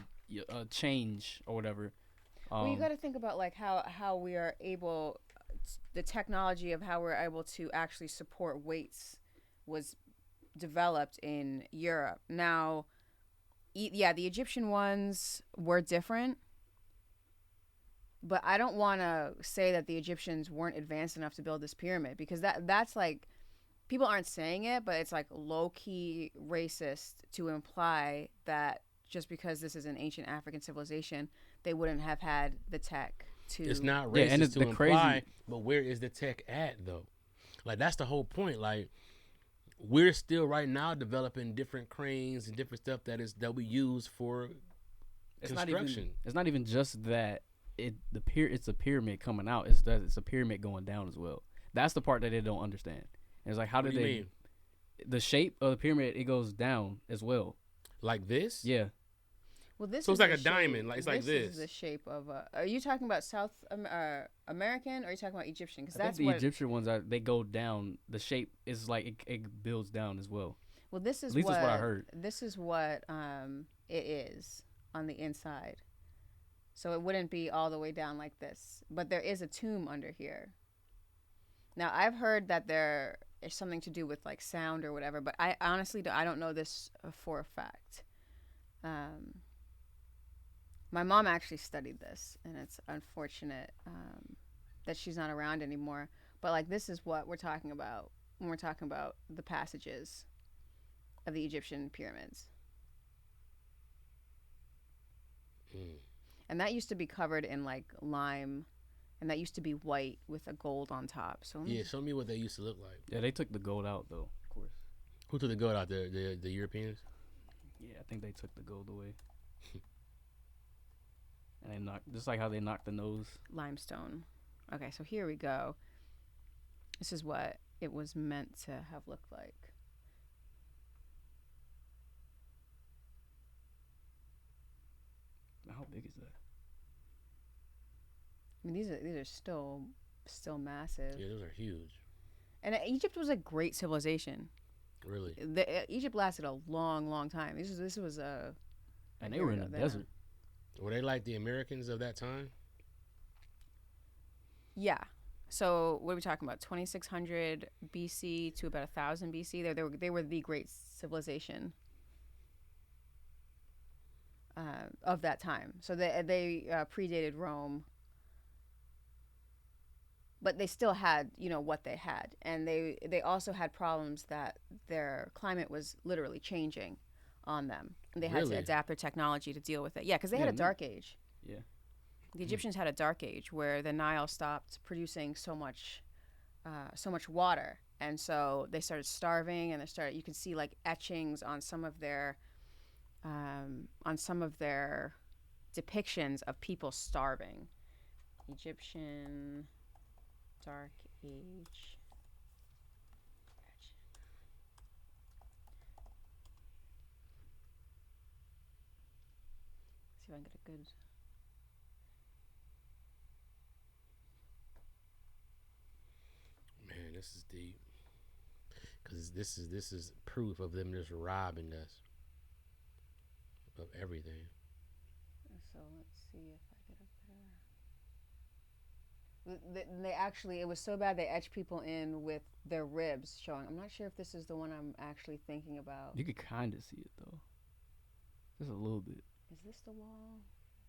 change or whatever. Well, you got to think about like how we are able, the technology of how we're able to actually support weights was developed in Europe. Now, yeah, the Egyptian ones were different, but I don't want to say that the Egyptians weren't advanced enough to build this pyramid, because that's like, people aren't saying it, but it's like low-key racist to imply that just because this is an ancient African civilization, they wouldn't have had the tech to. It's not racist and it's to the imply, crazy. but where is the tech at though? Like that's the whole point. Like we're still right now developing different cranes and different stuff that we use for construction. It's not even just that. It's a pyramid coming out. It's a pyramid going down as well. That's the part that they don't understand. And it's like, how What did do you they? mean? The shape of the pyramid, it goes down as well. Like this? Yeah. Well, this So is it's like the a diamond, like it's like This is this. the shape of a. Are you talking about South American, or are you talking about Egyptian? Because I think that's the what. Egyptian ones they go down. The shape is like it builds down as well. Well, this is At least what, that's what I heard. This is what it is on the inside. So it wouldn't be all the way down like this, but there is a tomb under here. Now I've heard that there is something to do with like sound or whatever, but I honestly I don't know this for a fact. My mom actually studied this, and it's unfortunate that she's not around anymore. But like, this is what we're talking about when we're talking about the passages of the Egyptian pyramids. And that used to be covered in like lime, and that used to be white with a gold on top. So Yeah, show me what they used to look like. Yeah, they took the gold out though, of course. Who took the gold out there? The Europeans? Yeah, I think they took the gold away. And they knocked, just like how they knocked the nose. limestone. Okay, so here we go. This is what it was meant to have looked like. How big is that? I mean, these are still massive. Yeah, those are huge. And Egypt was a great civilization. Really? Egypt lasted a long time. This was a. And they were in the desert. Were they like the Americans of that time? Yeah. So what are we talking about? 2600 BC to about 1000 BC. They were the great civilization of that time. So they predated Rome, but they still had what they had, and they also had problems that their climate was literally changing on them. And they had to adapt their technology to deal with it. Yeah, because they had a dark age. Yeah. The Egyptians had a dark age where the Nile stopped producing so much water, and so they started starving. And you could see like etchings on some of their depictions of people starving. Egyptian dark age. See if I can get a good. Man, this is deep. Because this is proof of them just robbing us of everything. So let's see if I get a better. They actually, it was so bad they etched people in with their ribs showing. I'm not sure if this is the one I'm actually thinking about. You could kind of see it though. Just a little bit. Is this the wall?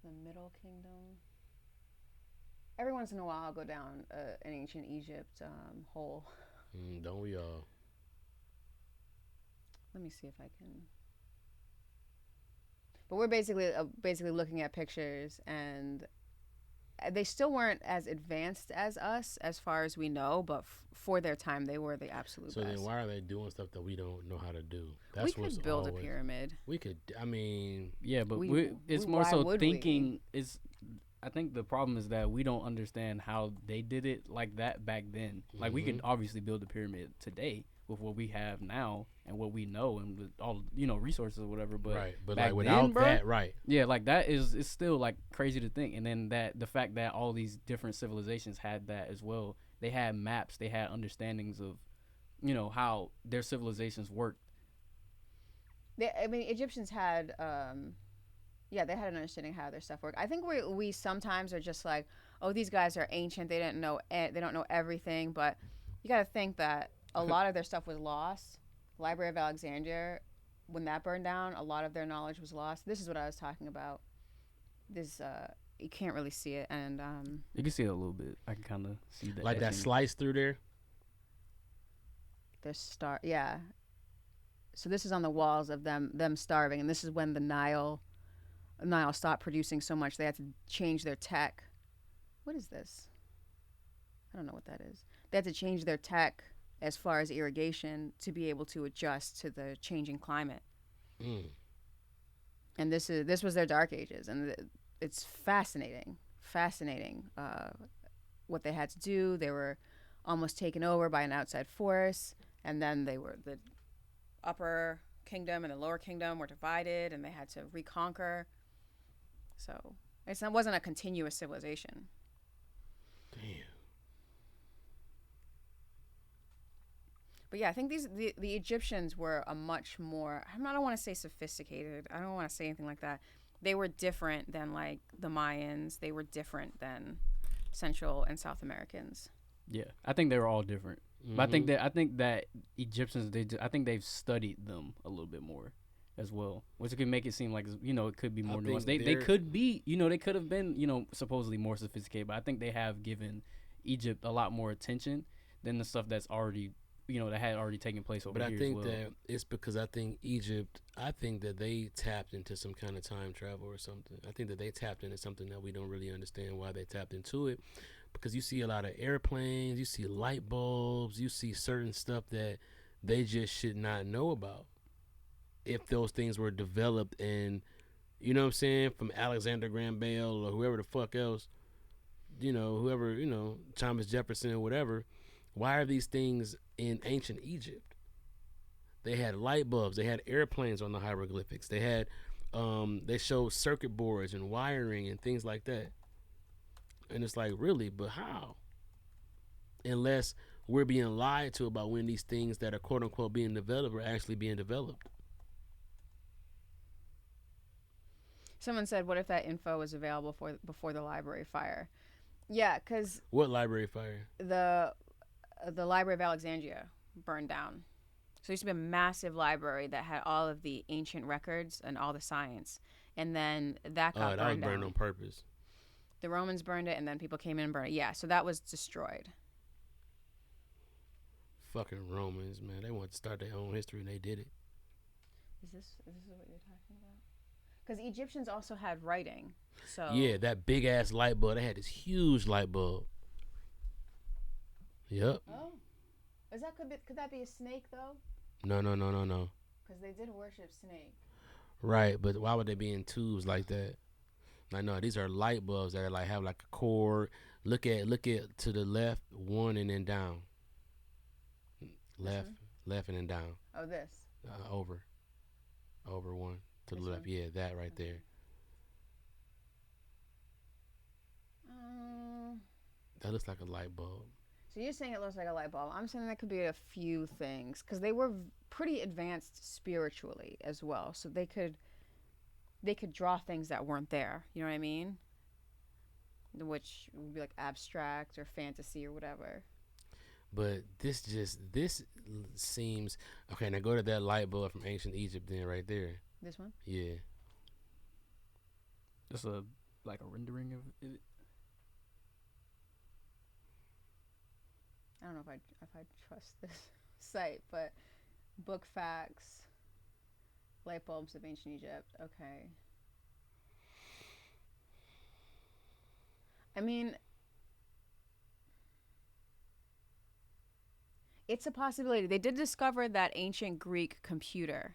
The Middle Kingdom? every once in a while I'll go down an ancient Egypt hole. Don't we all? Let me see if I can. But we're basically looking at pictures, and they still weren't as advanced as us as far as we know, but for their time they were the absolute So best. then why are they doing stuff that we don't know how to do? We could build a pyramid. We could. I mean, Yeah, but it's why more so would we? thinking is. I think the problem is that we don't understand how they did it like that back then. Like we can obviously build a pyramid today with what we have now and what we know and with all resources or whatever. But right. But back like without then, that, right? yeah, like that is still like crazy to think. And then the fact that all these different civilizations had that as well. They had maps. They had understandings of, how their civilizations worked. Egyptians had. Yeah, they had an understanding how their stuff worked. I think we sometimes are just like, oh, these guys are ancient. They don't know everything. But you got to think that a lot of their stuff was lost. The Library of Alexandria, when that burned down, a lot of their knowledge was lost. This is what I was talking about. This you can't really see it, and you can see it a little bit. I can kind of see that. Like that slice through there. Yeah. So this is on the walls of them starving, and this is when the Nile stopped producing so much. They had to change their tech. What is this? I don't know what that is. They had to change their tech as far as irrigation to be able to adjust to the changing climate. And this was their dark ages, and it's fascinating what they had to do. They were almost taken over by an outside force, and then they were the upper kingdom and the lower kingdom were divided, and they had to reconquer. So it wasn't a continuous civilization. Damn. But yeah, I think the Egyptians were a much more, I don't want to say sophisticated. I don't want to say anything like that. They were different than like the Mayans. They were different than Central and South Americans. Yeah, I think they were all different. But I think that Egyptians, I think they've studied them a little bit more as well, which could make it seem like it could be more nuanced. They could be they could have been supposedly more sophisticated, but I think they have given Egypt a lot more attention than the stuff that's already that had already taken place over here. But I think as well. that it's because I think Egypt. I think that they tapped into some kind of time travel or something. I think that they tapped into something that we don't really understand why they tapped into it. Because you see a lot of airplanes, you see light bulbs, you see certain stuff that they just should not know about. If those things were developed and, from Alexander Graham Bell or whoever the fuck else, whoever, Thomas Jefferson or whatever, why are these things in ancient Egypt? They had light bulbs, they had airplanes on the hieroglyphics, they had, they showed circuit boards and wiring and things like that. And it's like, really, but how? Unless we're being lied to about when these things that are quote unquote being developed are actually being developed. Someone said, what if that info was available before the library fire? Yeah, because... What library fire? The Library of Alexandria burned down. So there used to be a massive library that had all of the ancient records and all the science. And then that got burned down. Oh, that was burned on purpose. The Romans burned it, and then people came in and burned it. Yeah, so that was destroyed. Fucking Romans, man. They wanted to start their own history, and they did it. Is this what you're talking about? Because Egyptians also had writing. So yeah, that big-ass light bulb. They had this huge light bulb. Yep. Oh. Could that be a snake, though? No. Because they did worship snake. Right, but why would they be in tubes like that? Like, no, these are light bulbs that are like have like a cord. Look at to the left, one and then down. Left and then down. Oh, this. Over one to the left. Yeah, that right there. That looks like a light bulb. So you're saying it looks like a light bulb. I'm saying that could be a few things because they were pretty advanced spiritually as well. So they could draw things that weren't there. You know what I mean? Which would be like abstract or fantasy or whatever. But this seems okay. Now go to that light bulb from ancient Egypt, then right there. This one? Yeah. Just like a rendering of it. I don't know if I trust this site, but book facts, light bulbs of ancient Egypt. Okay. I mean, it's a possibility. They did discover that ancient Greek computer,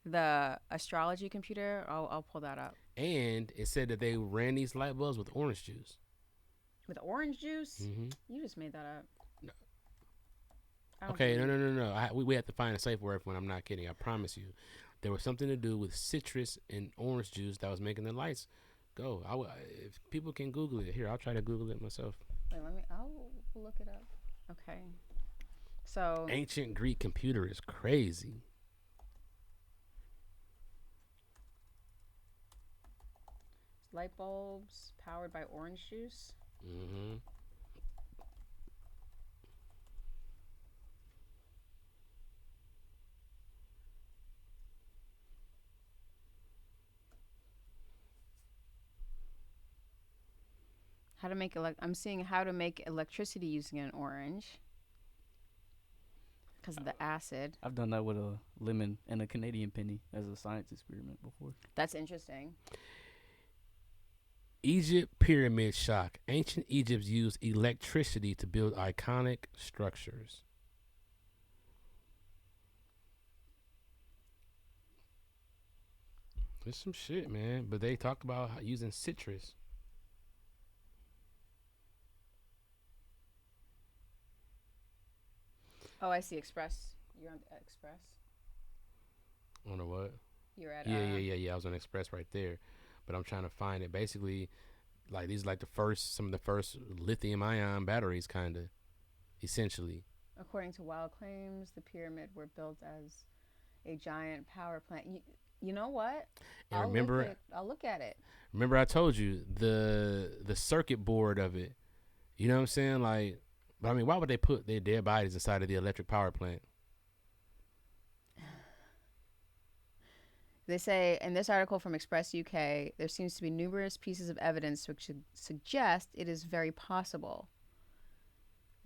the astrology computer. I'll pull that up. And it said that they ran these light bulbs with orange juice. With orange juice? Mm-hmm. You just made that up. No. I don't Okay, believe it. no. We have to find a safe word for it. I'm not kidding. I promise you. There was something to do with citrus and orange juice that was making the lights go. If people can Google it. Here, I'll try to Google it myself. Wait, I'll look it up. Okay. So. Ancient Greek computer is crazy. Light bulbs powered by orange juice. Mm-hmm. How to make I'm seeing how to make electricity using an orange because of the acid. I've done that with a lemon and a Canadian penny as a science experiment before. That's interesting. Egypt pyramid shock. Ancient Egypt used electricity to build iconic structures. There's some shit, man. But they talk about using citrus. Oh, I see. Express. You're on Express. On the what? You're at. Yeah. I was on Express right there, but I'm trying to find it. Basically, like these, like some of the first lithium-ion batteries, kind of, essentially. According to wild claims, the pyramid were built as a giant power plant. You know what? And I'll look at it. Remember, I told you the circuit board of it. You know what I'm saying? Like, but I mean, why would they put their dead bodies inside of the electric power plant? They say in this article from Express UK, there seems to be numerous pieces of evidence which suggest it is very possible.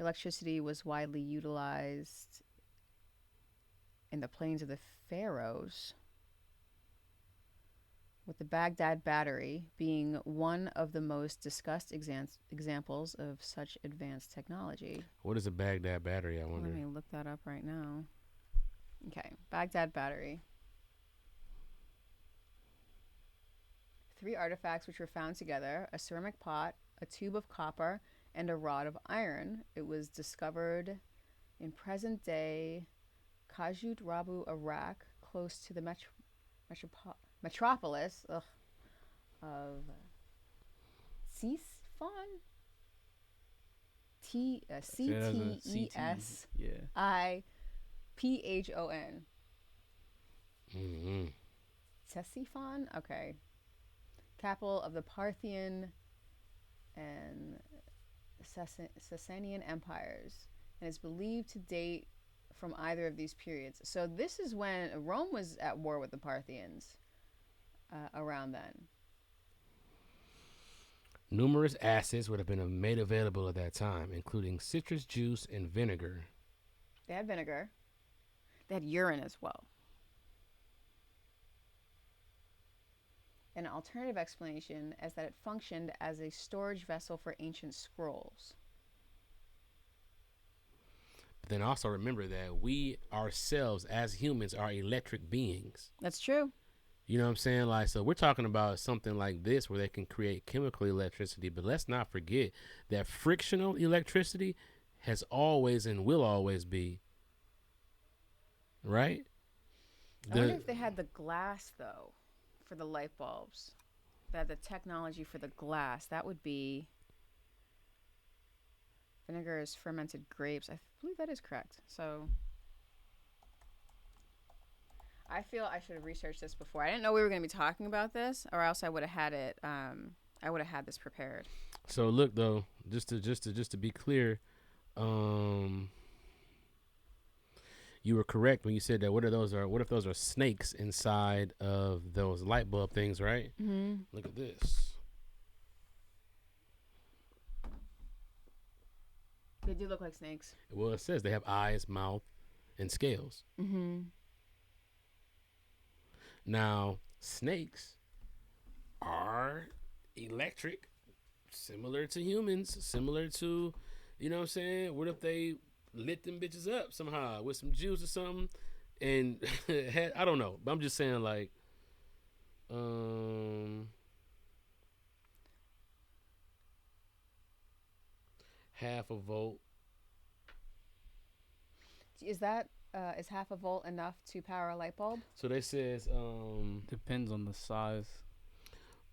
Electricity was widely utilized in the plains of the Pharaohs, with the Baghdad battery being one of the most discussed examples of such advanced technology. What is a Baghdad battery, I wonder? Let me look that up right now. Okay, Baghdad battery. 3 artifacts which were found together: a ceramic pot, a tube of copper, and a rod of iron. It was discovered in present-day Kajut Rabu, Iraq, close to the metropolis of Ctesiphon. Ctesiphon. Mm-hmm. Ctesiphon. Okay. Capital of the Parthian and Sasanian empires, and is believed to date from either of these periods. So this is when Rome was at war with the Parthians around then. Numerous acids would have been made available at that time, including citrus juice and vinegar. They had vinegar. They had urine as well. An alternative explanation is that it functioned as a storage vessel for ancient scrolls. But then also remember that we ourselves as humans are electric beings. That's true. You know what I'm saying? Like, so we're talking about something like this where they can create chemical electricity, but let's not forget that frictional electricity has always and will always be, right? I wonder if they had the glass, though, for the light bulbs. That the technology for the glass, that would be vinegar is fermented grapes. I believe that is correct. So I feel I should have researched this before. I didn't know we were going to be talking about this, or else I would have had it. I would have had this prepared. So look, though, just to be clear, you were correct when you said that. What if those are snakes inside of those light bulb things, right? Mm-hmm. Look at this. They do look like snakes. Well, it says they have eyes, mouth, and scales. Mm-hmm. Now, snakes are electric, similar to humans, similar to, you know what I'm saying? What if they lit them bitches up somehow with some juice or something? And I don't know, but I'm just saying, like, half a volt. Is half a volt enough to power a light bulb? So they says Depends on the size.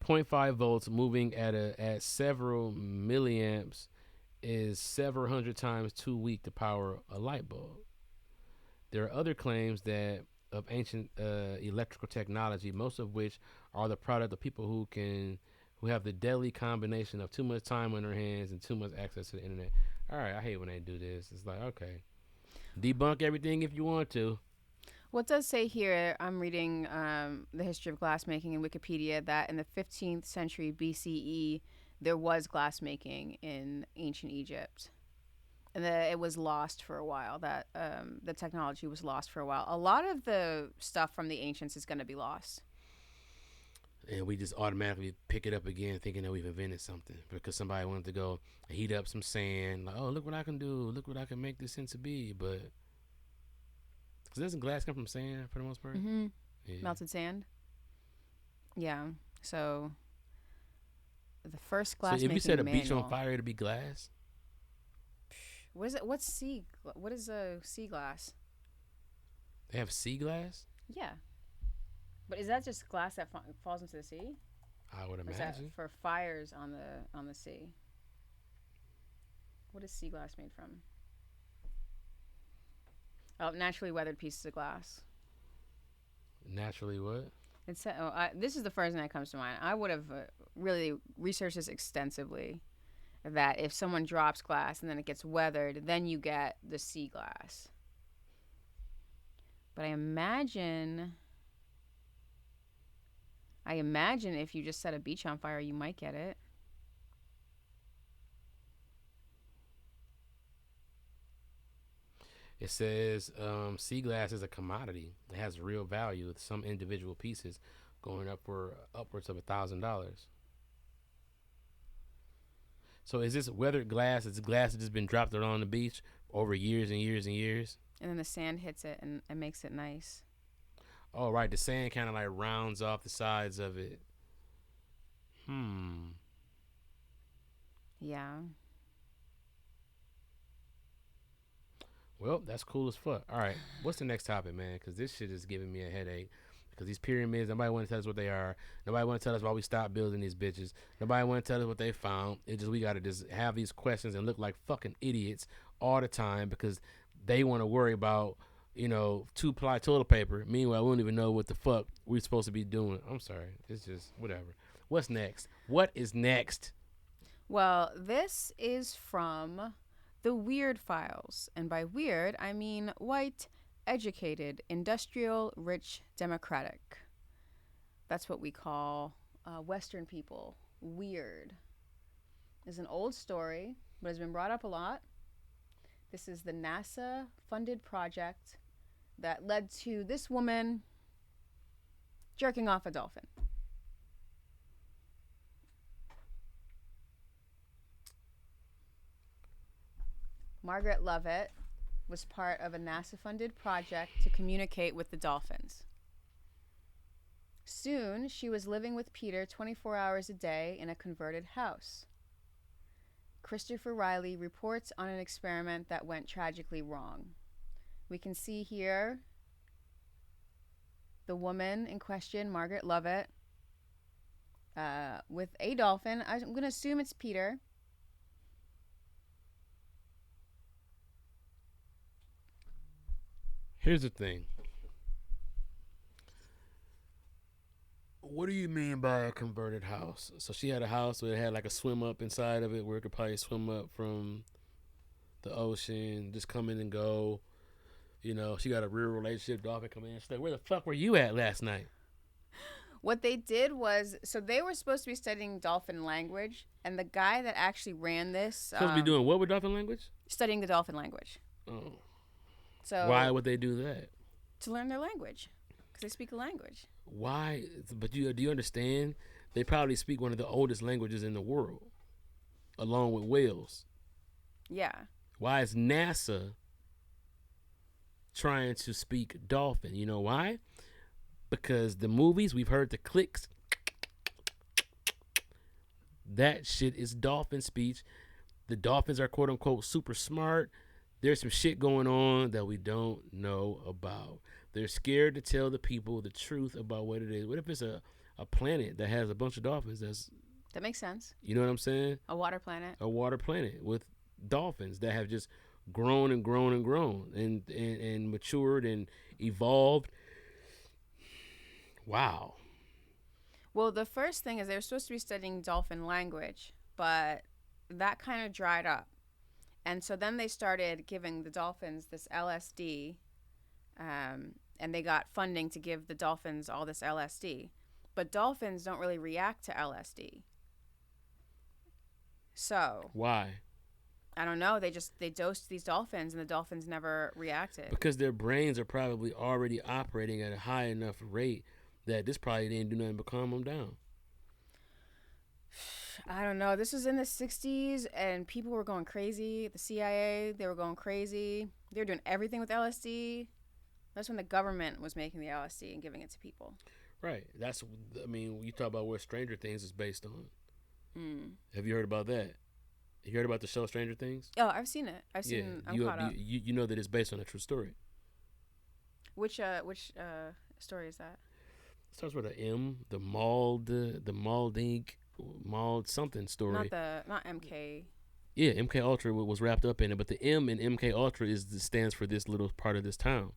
0.5 volts moving at several milliamps is several hundred times too weak to power a light bulb. There are other claims that of ancient electrical technology, most of which are the product of people who have the deadly combination of too much time on their hands and too much access to the internet. All right, I hate when they do this. It's like, okay, debunk everything if you want to. Well, it does say here, I'm reading the history of glassmaking in Wikipedia, that in the 15th century BCE, there was glassmaking in ancient Egypt. And that it was lost for a while, that the technology was lost for a while. A lot of the stuff from the ancients is going to be lost. And we just automatically pick it up again thinking that we've invented something because somebody wanted to go heat up some sand. Like, oh, look what I can do. Look what I can make this into be. But because doesn't glass come from sand for the most part? Mm-hmm. Yeah. Melted sand. Yeah. So the first glass. So if you set a manual, beach on fire, it'd be glass. What is it? What's sea? What is a sea glass? They have sea glass. Yeah. But is that just glass that falls into the sea? I would Or is that imagine. for fires on the sea? What is sea glass made from? Oh, naturally weathered pieces of glass. Naturally, what? It's this is the first thing that comes to mind. I would have really researched this extensively. That if someone drops glass and then it gets weathered, then you get the sea glass. But I imagine if you just set a beach on fire, you might get it. It says sea glass is a commodity. It has real value with some individual pieces going up for upwards of $1,000. So is this weathered glass? Is glass that just been dropped on the beach over years and years and years? And then the sand hits it and it makes it nice. Oh, right. The sand kind of like rounds off the sides of it. Yeah. Well, that's cool as fuck. All right. What's the next topic, man? Because this shit is giving me a headache. Because these pyramids, nobody want to tell us what they are. Nobody want to tell us why we stopped building these bitches. Nobody want to tell us what they found. It's just we got to just have these questions and look like fucking idiots all the time because they want to worry about, 2-ply toilet paper. Meanwhile, we don't even know what the fuck we're supposed to be doing. I'm sorry. It's just whatever. What's next? What is next? Well, this is from the Weird Files. And by weird, I mean white, educated, industrial, rich, democratic. That's what we call Western people. Weird. It's an old story, but has been brought up a lot. This is the NASA-funded project that led to this woman jerking off a dolphin. Margaret Lovett was part of a NASA-funded project to communicate with the dolphins. Soon, she was living with Peter 24 hours a day in a converted house. Christopher Riley reports on an experiment that went tragically wrong. We can see here the woman in question, Margaret Lovett, with a dolphin. I'm going to assume it's Peter. Here's the thing. What do you mean by a converted house? So she had a house where it had like a swim up inside of it where it could probably swim up from the ocean, just come in and go. She got a real relationship, dolphin come in. She's like, where the fuck were you at last night? What they did was, so they were supposed to be studying dolphin language, and the guy that actually ran this Supposed to be doing what with dolphin language? studying the dolphin language. Oh. So Why would they do that? to learn their language, because they speak a language. Why? But do you understand? They probably speak one of the oldest languages in the world, along with whales. Yeah. Why is NASA trying to speak dolphin? You know why? Because the movies, we've heard the clicks. That shit is dolphin speech. The dolphins are quote unquote super smart. There's some shit going on that we don't know about. They're scared to tell the people the truth about what it is. What if it's a planet that has a bunch of dolphins? That makes sense. You know what I'm saying? A water planet. A water planet with dolphins that have just grown and grown and grown and matured and evolved. Wow. Well, the first thing is they were supposed to be studying dolphin language, but that kind of dried up. And so then they started giving the dolphins this LSD, and they got funding to give the dolphins all this LSD. But dolphins don't really react to LSD. So Why? I don't know. They dosed these dolphins, and the dolphins never reacted. Because their brains are probably already operating at a high enough rate that this probably didn't do nothing but calm them down. I don't know. This was in the 60s, and people were going crazy. The CIA, they were going crazy. They were doing everything with LSD. That's when the government was making the LSD and giving it to people. Right. You talk about what Stranger Things is based on. Mm. Have you heard about that? You heard about the show Stranger Things? Oh, I've seen it. I'm caught up. You know that it's based on a true story. Which story is that? It starts with an M, the Mauled something story. Not MK. Yeah, MK Ultra was wrapped up in it, but the M in MK Ultra stands for this little part of this town.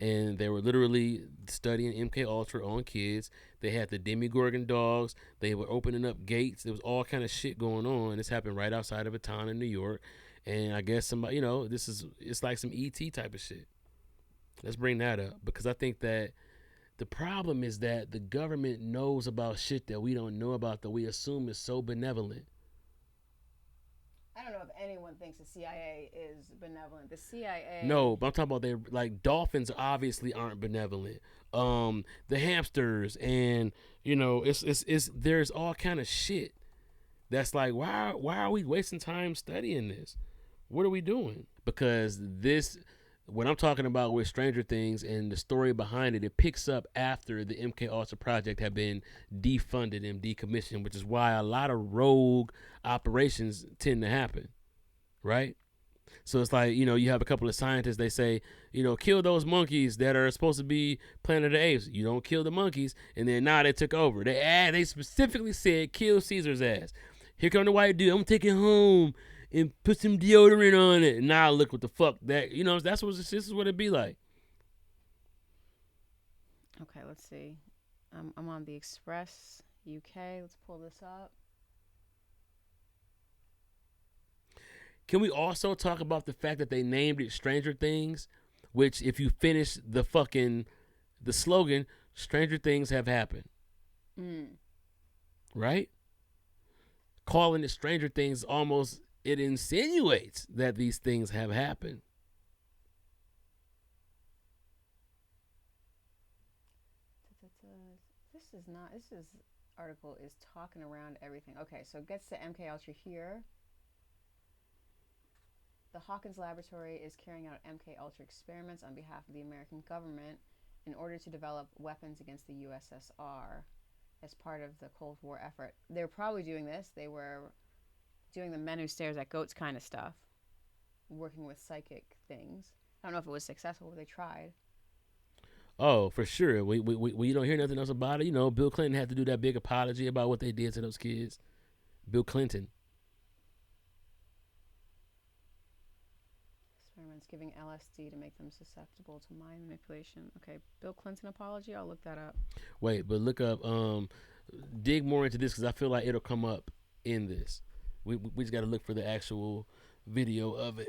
And they were literally studying MK Ultra on kids. They had the Demogorgon dogs. They were opening up gates. There was all kind of shit going on. This happened right outside of a town in New York. And I guess somebody, it's like some ET type of shit. Let's bring that up, because I think that the problem is that the government knows about shit that we don't know about, that we assume is so benevolent. I don't know if anyone thinks the CIA is benevolent. The CIA. No, but I'm talking about dolphins obviously aren't benevolent. The hamsters, and it's there's all kind of shit that's like, why are we wasting time studying this? What are we doing? Because what I'm talking about with Stranger Things and the story behind it, it picks up after the MK Ultra project had been defunded and decommissioned, which is why a lot of rogue operations tend to happen, right? So it's like, you have a couple of scientists, they say, kill those monkeys that are supposed to be Planet of the Apes. You don't kill the monkeys, and then now they took over. They specifically said, kill Caesar's ass. Here come the white dude, I'm gonna take it home and put some deodorant on it. And now look what the fuck this is what it'd be like. Okay, let's see. I'm on the Express UK. Let's pull this up. Can we also talk about the fact that they named it Stranger Things, which if you finish the slogan, Stranger Things have happened. Right? Calling it Stranger Things it insinuates that these things have happened. This article is talking around everything. Okay, so it gets to MK Ultra here. The Hawkins Laboratory is carrying out MK Ultra experiments on behalf of the American government in order to develop weapons against the USSR as part of the Cold War effort. They were probably doing this. They were doing the men who stares at goats kind of stuff, working with psychic things. I don't know if it was successful, but they tried. Oh, for sure. We don't hear nothing else about it. Bill Clinton had to do that big apology about what they did to those kids. Bill Clinton. Experiments giving LSD to make them susceptible to mind manipulation. Okay, Bill Clinton apology. I'll look that up. Wait, but look up. Dig more into this, because I feel like it'll come up in this. We just got to look for the actual video of it.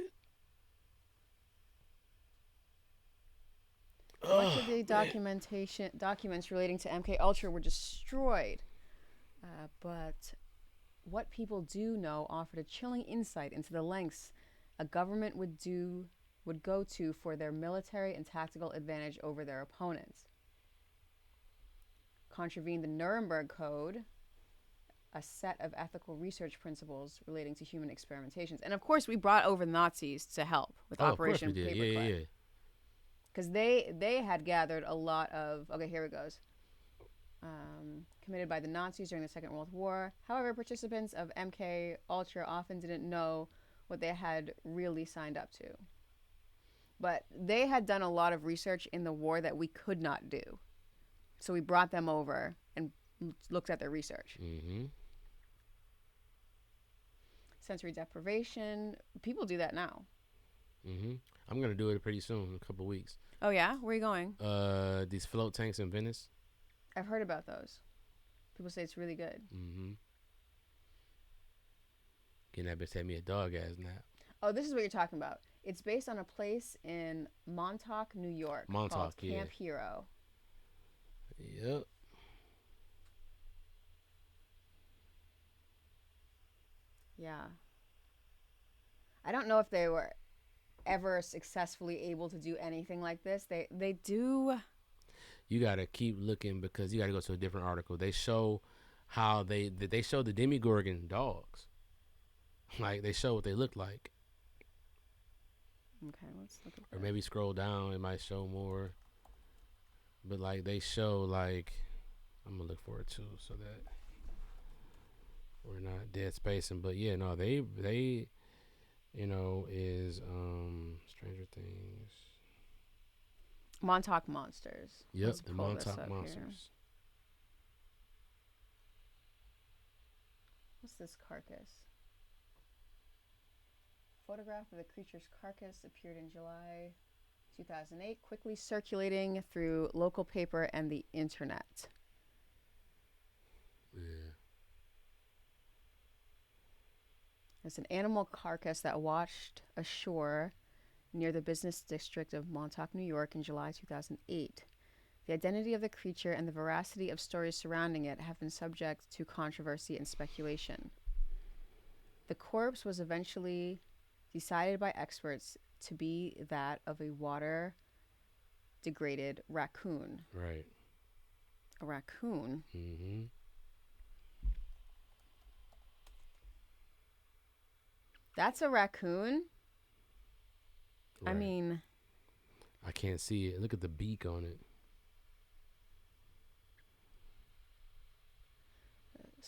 Much of the documents relating to MK Ultra were destroyed, but what people do know offered a chilling insight into the lengths a government would go to for their military and tactical advantage over their opponents. Contravened the Nuremberg Code, a set of ethical research principles relating to human experimentations. And of course, we brought over the Nazis to help with Operation Of course we did. Paperclip. Yeah. Because they had gathered a lot of, okay, here it goes, committed by the Nazis during the Second World War. However, participants of MK Ultra often didn't know what they had really signed up to. But they had done a lot of research in the war that we could not do. So we brought them over and looked at their research. Mm-hmm. Sensory deprivation. People do that now. Mm-hmm. I'm gonna do it pretty soon, in a couple weeks. Oh yeah? Where are you going? These float tanks in Venice. I've heard about those. People say it's really good. Mm-hmm. Getting that bitch take me a dog ass nap. Oh, this is what you're talking about. It's based on a place in Montauk, New York, called Camp Hero. Yep. Yeah. I don't know if they were ever successfully able to do anything like this. They do. You gotta keep looking because you gotta go to a different article. They show how they show the Demogorgon dogs. Like they show what they look like. Okay, let's look at that. Or maybe scroll down, it might show more. But like they show like, I'm gonna look for it too, so that we're not dead spacing. But yeah, no, they you know is Stranger Things. Montauk Monsters. Yep, Let's the pull this Montauk up Monsters. here. What's this carcass? Photograph of the creature's carcass appeared in July 2008, quickly circulating through local paper and the internet. Yeah. It's an animal carcass that washed ashore near the business district of Montauk, New York in July 2008. The identity of the creature and the veracity of stories surrounding it have been subject to controversy and speculation. The corpse was eventually decided by experts to be that of a water-degraded raccoon. Right. A raccoon? Mm-hmm. That's a raccoon? Right. I mean, I can't see it. Look at the beak on it.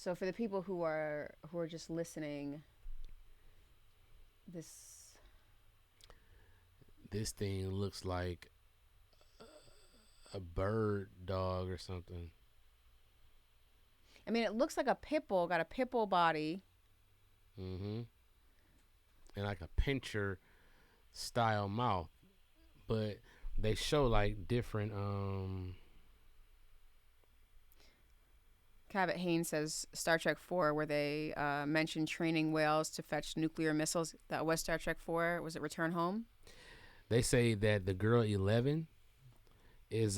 so for the people who are just listening, this thing looks like a bird dog or something. I mean, it looks like a pit bull, got a pit bull body. Mm-hmm. And like a pincher style mouth. But they show like different Cabot Haynes says Star Trek 4, where they mentioned training whales to fetch nuclear missiles. That was Star Trek 4. Was it Return Home? They say that the girl 11 is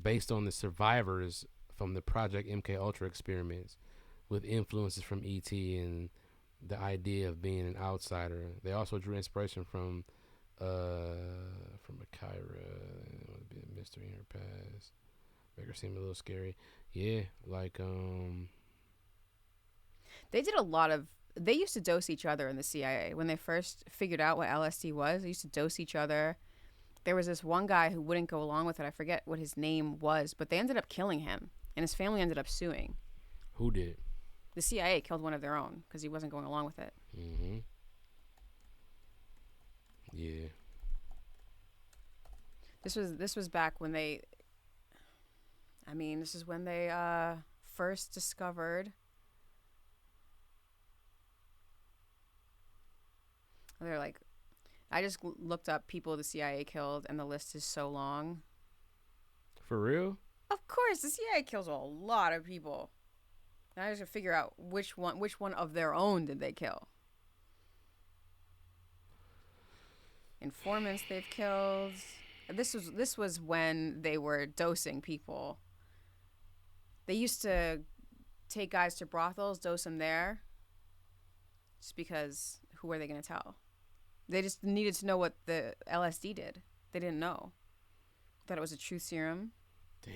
based on the survivors from the Project MK Ultra experiments, with influences from ET and the idea of being an outsider. They also drew inspiration from Akira, a bit of mystery in her past. Make her seem a little scary. Yeah, like They did a lot of. They used to dose each other in the CIA when they first figured out what LSD was. They used to dose each other. There was this one guy who wouldn't go along with it. I forget what his name was, but they ended up killing him, and his family ended up suing. Who did? The CIA killed one of their own because he wasn't going along with it. Mm-hmm. Yeah. This was back when they. I mean, this is when they first discovered. They're like, I just looked up people the CIA killed, and the list is so long. For real? Of course, the CIA kills a lot of people. Now I just have to figure out which one of their own did they kill. Informants they've killed. this was when they were dosing people. They used to take guys to brothels, dose them there, just because who are they going to tell? They just needed to know what the LSD did. They didn't know. Thought it was a truth serum. Damn.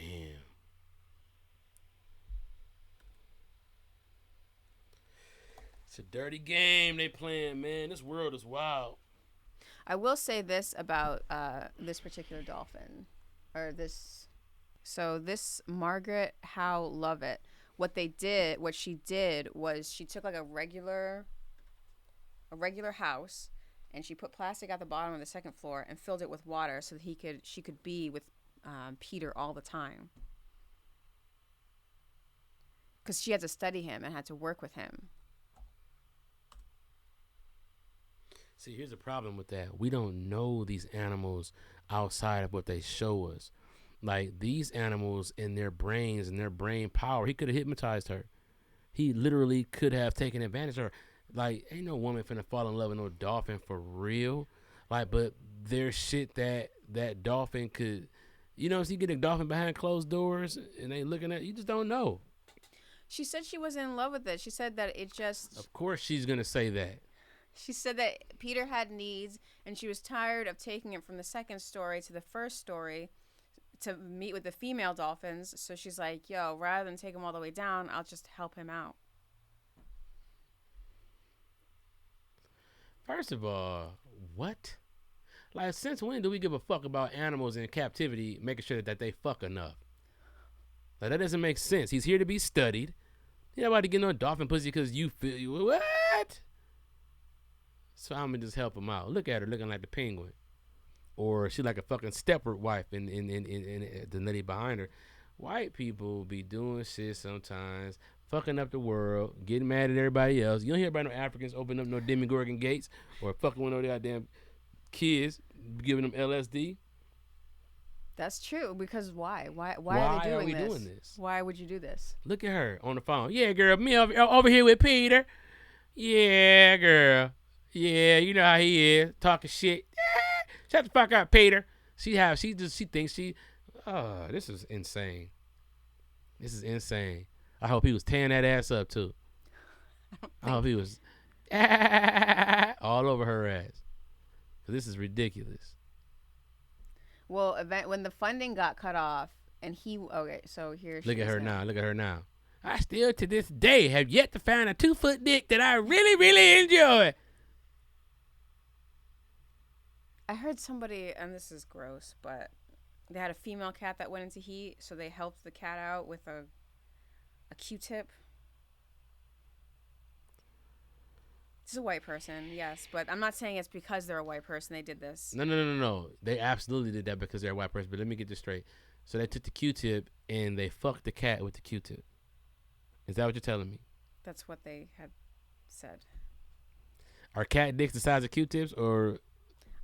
It's a dirty game they playing, man. This world is wild. I will say this about this particular dolphin, or this. So this Margaret Howe Lovett, what she did was she took like a regular house, and she put plastic at the bottom of the second floor and filled it with water so that she could be with Peter all the time. Because she had to study him and had to work with him. See, here's the problem with that. We don't know these animals outside of what they show us. Like, these animals in their brains and their brain power, he could have hypnotized her. He literally could have taken advantage of her. Like, ain't no woman finna fall in love with no dolphin for real. Like, but there's shit that dolphin could, if you get a dolphin behind closed doors and they looking at you, just don't know. She said she wasn't in love with it. She said that it just... Of course she's gonna say that. She said that Peter had needs, and she was tired of taking him from the second story to the first story to meet with the female dolphins. So she's like, yo, rather than take him all the way down, I'll just help him out. First of all, what? Like, since when do we give a fuck about animals in captivity, making sure that they fuck enough? Like, that doesn't make sense. He's here to be studied. You're not about to get no dolphin pussy because you feel... What? So I'm going to just help him out. Look at her looking like the penguin. Or she like a fucking Stepford wife in the lady behind her. White people be doing shit sometimes, fucking up the world, getting mad at everybody else. You don't hear about no Africans opening up no Demogorgon gates or fucking with no goddamn kids, giving them LSD. That's true, because why? Why Why are they are doing we this? doing this? Why would you do this? Look at her on the phone. Yeah, girl, me over here with Peter. Yeah, girl. Yeah, you know how he is, talking shit. Shut the fuck up, Peter. She thinks this is insane. This is insane. I hope he was tearing that ass up too. I hope he was all over her ass. This is ridiculous. Well, when the funding got cut off, and so here she Look at is her now. Look at her now. I still to this day have yet to find a 2-foot dick that I really, really enjoy. I heard somebody, and this is gross, but they had a female cat that went into heat, so they helped the cat out with a Q-tip. This is a white person, yes, but I'm not saying it's because they're a white person they did this. No. They absolutely did that because they're a white person, but let me get this straight. So they took the Q-tip and they fucked the cat with the Q-tip. Is that what you're telling me? That's what they had said. Are cat dicks the size of Q-tips, or...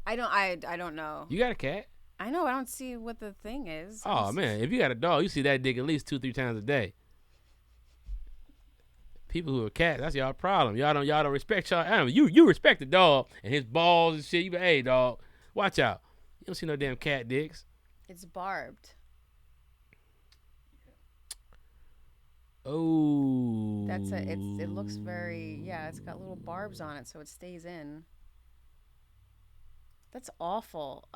I don't know. You got a cat? I know. I don't see what the thing is. Oh, man. If you got a dog, you see that dick at least 2-3 times a day. People who are cats, that's y'all problem. Y'all don't respect y'all animals. You respect the dog and his balls and shit. You be, hey, dog, watch out. You don't see no damn cat dicks. It's barbed. Oh. It looks very, it's got little barbs on it so it stays in. That's awful.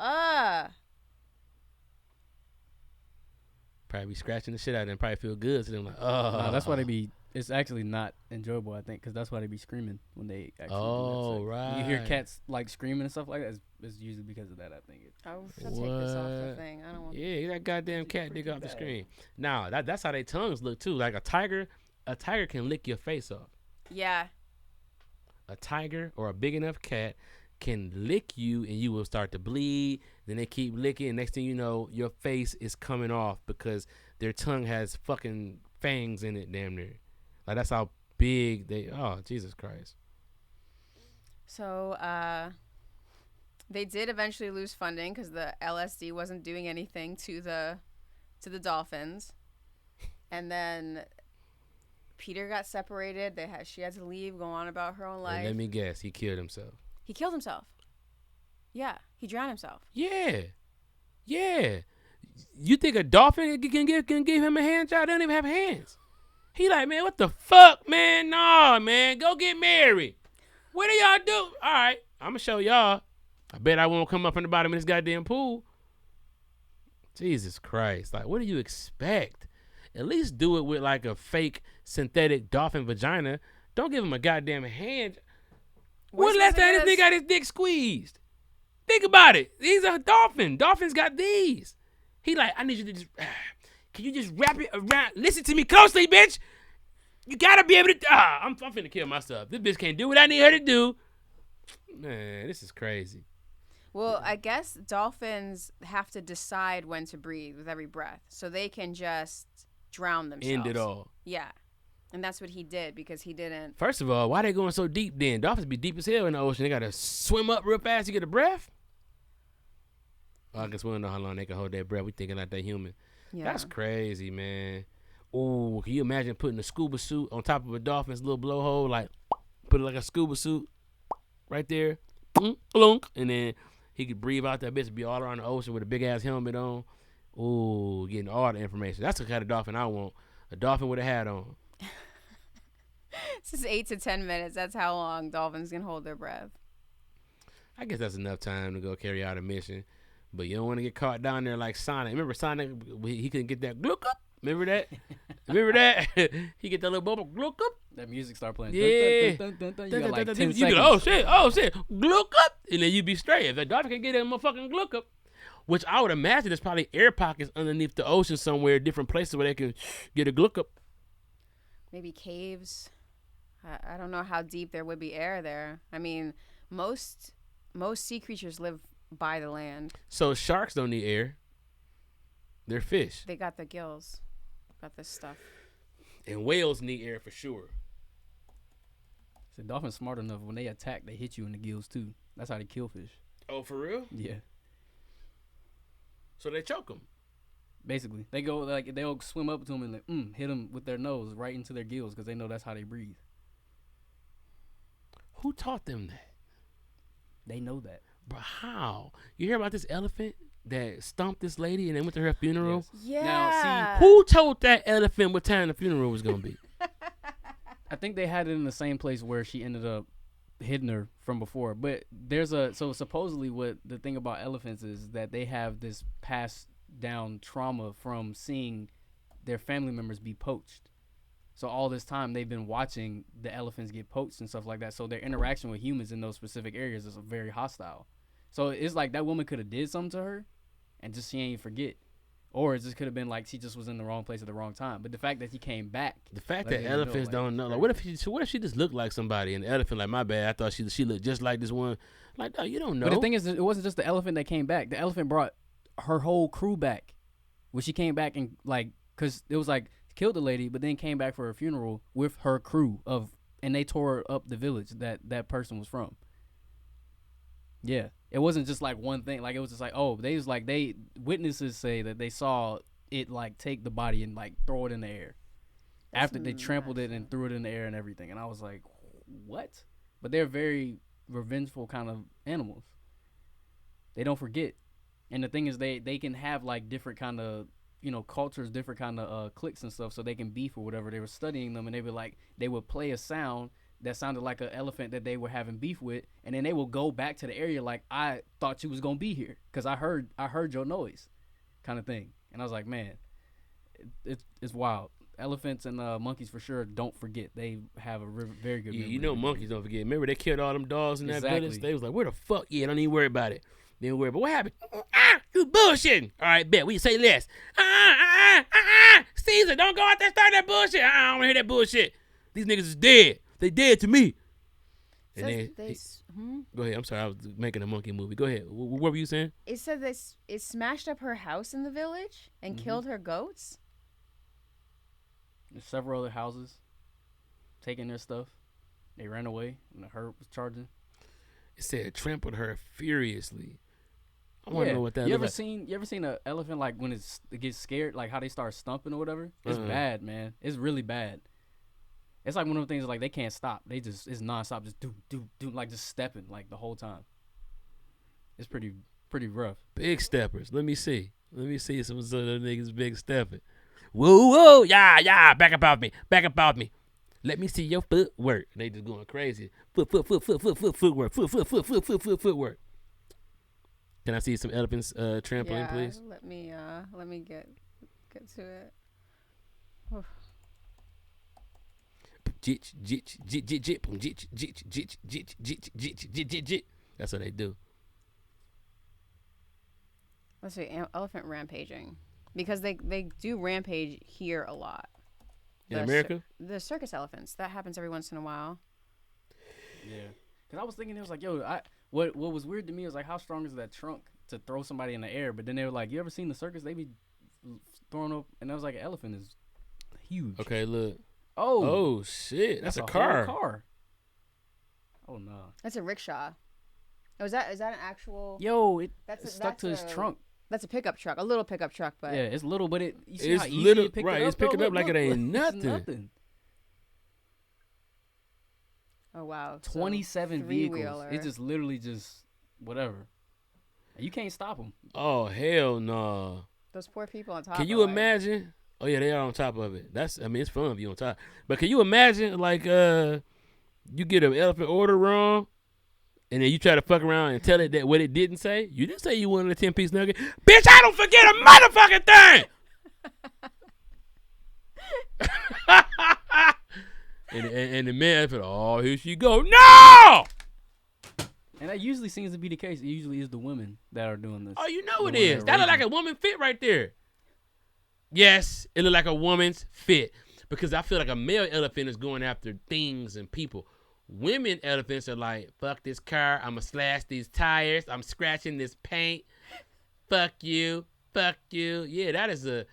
Probably be scratching the shit out of them. Probably feel good to them. Like, No, that's why they be. It's actually not enjoyable, I think, because that's why they be screaming when they actually. Oh, do that. right. You hear cats like screaming and stuff like that. It's usually because of that, I think. I'll take this off the thing. I don't want. Yeah, get that goddamn cat dick off the screen. Now that's how their tongues look too. Like a tiger can lick your face off. Yeah. A tiger or a big enough cat can lick you and you will start to bleed. Then they keep licking, and next thing you know, your face is coming off because their tongue has fucking fangs in it, damn near. Like, that's how big they... Oh, Jesus Christ. So, they did eventually lose funding because the LSD wasn't doing anything to the dolphins. And then Peter got separated. She had to leave, go on about her own life. And let me guess, he killed himself. He killed himself. Yeah, he drowned himself. Yeah. Yeah. You think a dolphin can give him a hand job? They don't even have hands. He like, man, what the fuck, man? Nah, man, go get married. What do y'all do? All right, I'm gonna show y'all. I bet I won't come up from the bottom of this goddamn pool. Jesus Christ. Like, what do you expect? At least do it with like a fake synthetic dolphin vagina. Don't give him a goddamn hand. When last time this nigga got his dick squeezed? Think about it. He's a dolphin. Dolphins got these. He like, I need you to just, can you just wrap it around? Listen to me closely, bitch. You gotta be able to, I'm finna kill myself. This bitch can't do what I need her to do. Man, this is crazy. Well, I guess dolphins have to decide when to breathe with every breath. So they can just drown themselves. End it all. Yeah. And that's what he did because he didn't. First of all, why they going so deep then? Dolphins be deep as hell in the ocean. They gotta swim up real fast to get a breath. Well, I guess we don't know how long they can hold their breath. We thinking like they human. Yeah. That's crazy, man. Ooh, can you imagine putting a scuba suit on top of a dolphin's little blowhole? Like, put it like a scuba suit right there. And then he could breathe out that bitch and be all around the ocean with a big-ass helmet on. Ooh, getting all the information. That's the kind of dolphin I want. A dolphin with a hat on. This is 8 to 10 minutes. That's how long dolphins can hold their breath. I guess that's enough time to go carry out a mission. But you don't want to get caught down there like Sonic. Remember Sonic? He couldn't get that gluck up. Remember that? Remember that? He get that little bubble gluck up. That music start playing. Yeah. You got like 10 seconds. You go, oh shit, gluck up. And then you be straight. If that dolphin can get that motherfucking gluck up, which I would imagine there's probably air pockets underneath the ocean somewhere, different places where they can get a gluck up. Maybe caves. I don't know how deep there would be air there. I mean, most sea creatures live by the land. So sharks don't need air. They're fish. They got the gills. Got this stuff. And whales need air for sure. So dolphins smart enough when they attack, they hit you in the gills too. That's how they kill fish. Oh, for real? Yeah. So they choke them. Basically, they go like they'll swim up to them and like, hit them with their nose right into their gills because they know that's how they breathe. Who taught them that? They know that. But how? You hear about this elephant that stomped this lady and then went to her funeral? Yes. Yeah. Now, see, who told that elephant what time the funeral was going to be? I think they had it in the same place where she ended up hitting her from before. But so supposedly what the thing about elephants is that they have this passed down trauma from seeing their family members be poached. So all this time they've been watching the elephants get poached and stuff like that. So their interaction with humans in those specific areas is very hostile. So it's like that woman could have did something to her and just she ain't forget. Or it just could have been like she just was in the wrong place at the wrong time. But the fact that he came back. The fact that elephants don't know. Like, what if she just looked like somebody and the elephant like, my bad, I thought she looked just like this one. Like, no, you don't know. But the thing is, it wasn't just the elephant that came back. The elephant brought her whole crew back. When she came back and like, because it was like, killed the lady, but then came back for her funeral with her crew and they tore up the village that person was from. Yeah, it wasn't just like one thing. Like it was just like, witnesses say that they saw it like take the body and like throw it in the air after they trampled it and threw it in the air and everything. And I was like, what? But they're very revengeful kind of animals. They don't forget. And the thing is, they can have like different kind of, cultures, different kind of cliques and stuff, so they can beef or whatever. They were studying them, and they would play a sound that sounded like an elephant that they were having beef with, and then they will go back to the area like, I thought you was gonna be here because I heard your noise, kind of thing. And I was like, man, it's wild. Elephants and monkeys for sure don't forget. They have a very good memory. Yeah, monkeys don't forget. Remember they killed all them dogs in that village? They was like, where the fuck? Yeah, don't even worry about it. Didn't worry. But what happened? You bullshitting. All right, bet. We say less. Caesar, don't go out there start that bullshit. I don't want to hear that bullshit. These niggas is dead. They dead to me. And then, go ahead. I'm sorry. I was making a monkey movie. Go ahead. What were you saying? It said it smashed up her house in the village and killed her goats. There's several other houses taking their stuff. They ran away and the herd was charging. It said trampled her furiously. I want to know what that you looks ever like. You ever seen an elephant like when it gets scared, like how they start stumping or whatever? It's bad, man. It's really bad. It's like one of the things like they can't stop. They just it's nonstop, just do like just stepping like the whole time. It's pretty pretty rough. Big steppers. Let me see. Let me see some of the niggas big stepping. Woo woo, yeah, back up off me, back up off me. Let me see your footwork. They just going crazy. Footwork. Footwork. Can I see some elephants trampoline, please? Let me get to it. That's what they do. Let's see, elephant rampaging, because they do rampage here a lot. In America? The circus elephants, that happens every once in a while. Yeah, because I was thinking, it was like, yo, what was weird to me was like, how strong is that trunk to throw somebody in the air? But then they were like, you ever seen the circus? They be throwing up, and I was like, an elephant is huge. Okay, look. Oh. Oh shit, that's a car. Whole car. Oh no. That's a rickshaw. Oh, is that an actual? Yo, it's stuck to his trunk. That's a pickup truck, a little pickup truck, but yeah, it's little, but you see it's how easy little, it picked right? it up, It's picking though? up like Look, it ain't it's nothing. Oh wow, 27 so vehicles. three-wheeler. It's just literally just whatever. You can't stop them. Oh hell no! Those poor people on top. Can you imagine? Oh yeah, they are on top of it. It's fun if you on top. But can you imagine like you get an elephant order wrong, and then you try to fuck around and tell it that what it didn't say? You didn't say you wanted a 10-piece nugget, bitch. I don't forget a motherfucking thing. and the man said, "Oh, here she go." No. And that usually seems to be the case. It usually is the women that are doing this. Oh, you know it is. That look like a woman fit right there. Yes, it look like a woman's fit, because I feel like a male elephant is going after things and people. Women elephants are like, fuck this car, I'ma slash these tires, I'm scratching this paint. Fuck you. Yeah, that is a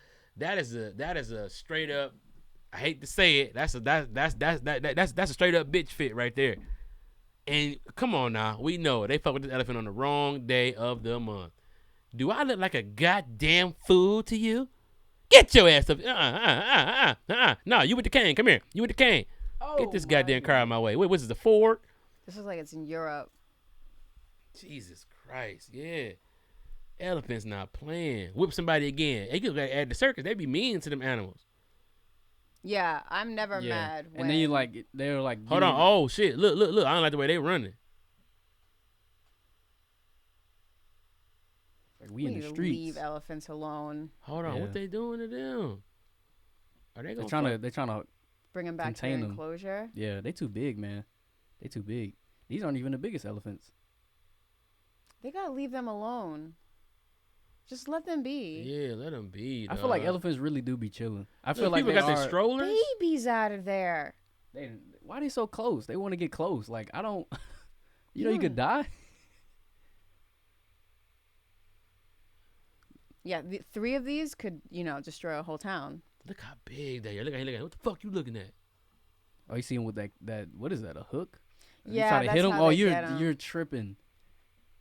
straight up. I hate to say it. That's a straight up bitch fit right there. And come on now, we know it. They fuck with this elephant on the wrong day of the month. Do I look like a goddamn fool to you? Get your ass up. No, you with the cane. Come here. You with the cane. Oh, get this goddamn car out of my way. Wait, what's this, a Ford? This is like it's in Europe. Jesus Christ, yeah. Elephants not playing. Whip somebody again. They could at the circus. They be mean to them animals. Yeah, I'm never mad. And then they were like, hold on. Oh shit! Look! I don't like the way they running. Like we in the streets. Leave elephants alone. Hold on, what they doing to them? Are they gonna? They're trying to bring them back to their enclosure. Yeah, they too big, man. They too big. These aren't even the biggest elephants. They gotta leave them alone. Just let them be. Yeah, let them be. I feel like elephants really do be chilling. I feel like people got their strollers. Babies out of there. Why are they so close? They want to get close. Like I don't. You know you could die. Yeah, three of these could destroy a whole town. Look how big they are. Look at what the fuck you looking at? Oh, you see him with that what is that? A hook? Yeah, you try to that's hit him. how Oh, they get 'em. you're tripping.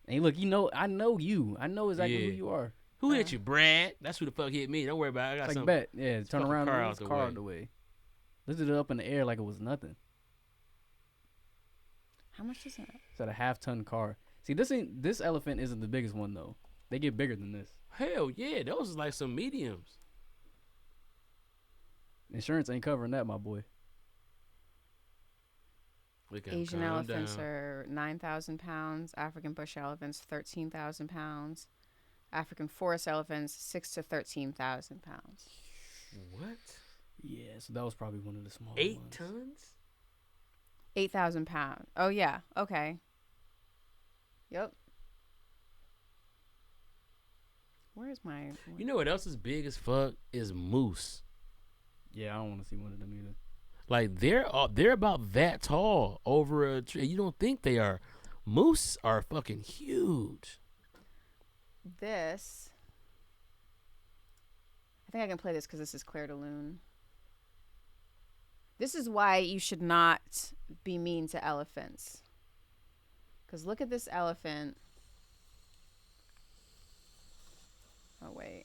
Hey, look, I know you. I know exactly who you are. Who hit you, Brad? That's who the fuck hit me. Don't worry about it. I got like something. bet. Yeah, turn around. Car out the way. Lifted it up in the air like it was nothing. How much is that? It's at a half-ton car. See, this elephant isn't the biggest one though. They get bigger than this. Hell yeah, those is like some mediums. Insurance ain't covering that, my boy. Asian elephants are 9,000 pounds. African bush elephants 13,000 pounds. African forest elephants 6,000 to 13,000 pounds. What? Yeah, so that was probably one of the smaller 8 ones. tons? 8,000 pounds. Oh yeah. Okay. Yep. Where's my? You know what else is big as fuck is moose. Yeah, I don't want to see one of them either. Like they're about that tall over a tree. You don't think they are. Moose are fucking huge. This. I think I can play this because this is Claire de Lune. This is why you should not be mean to elephants. Because look at this elephant. Oh, wait.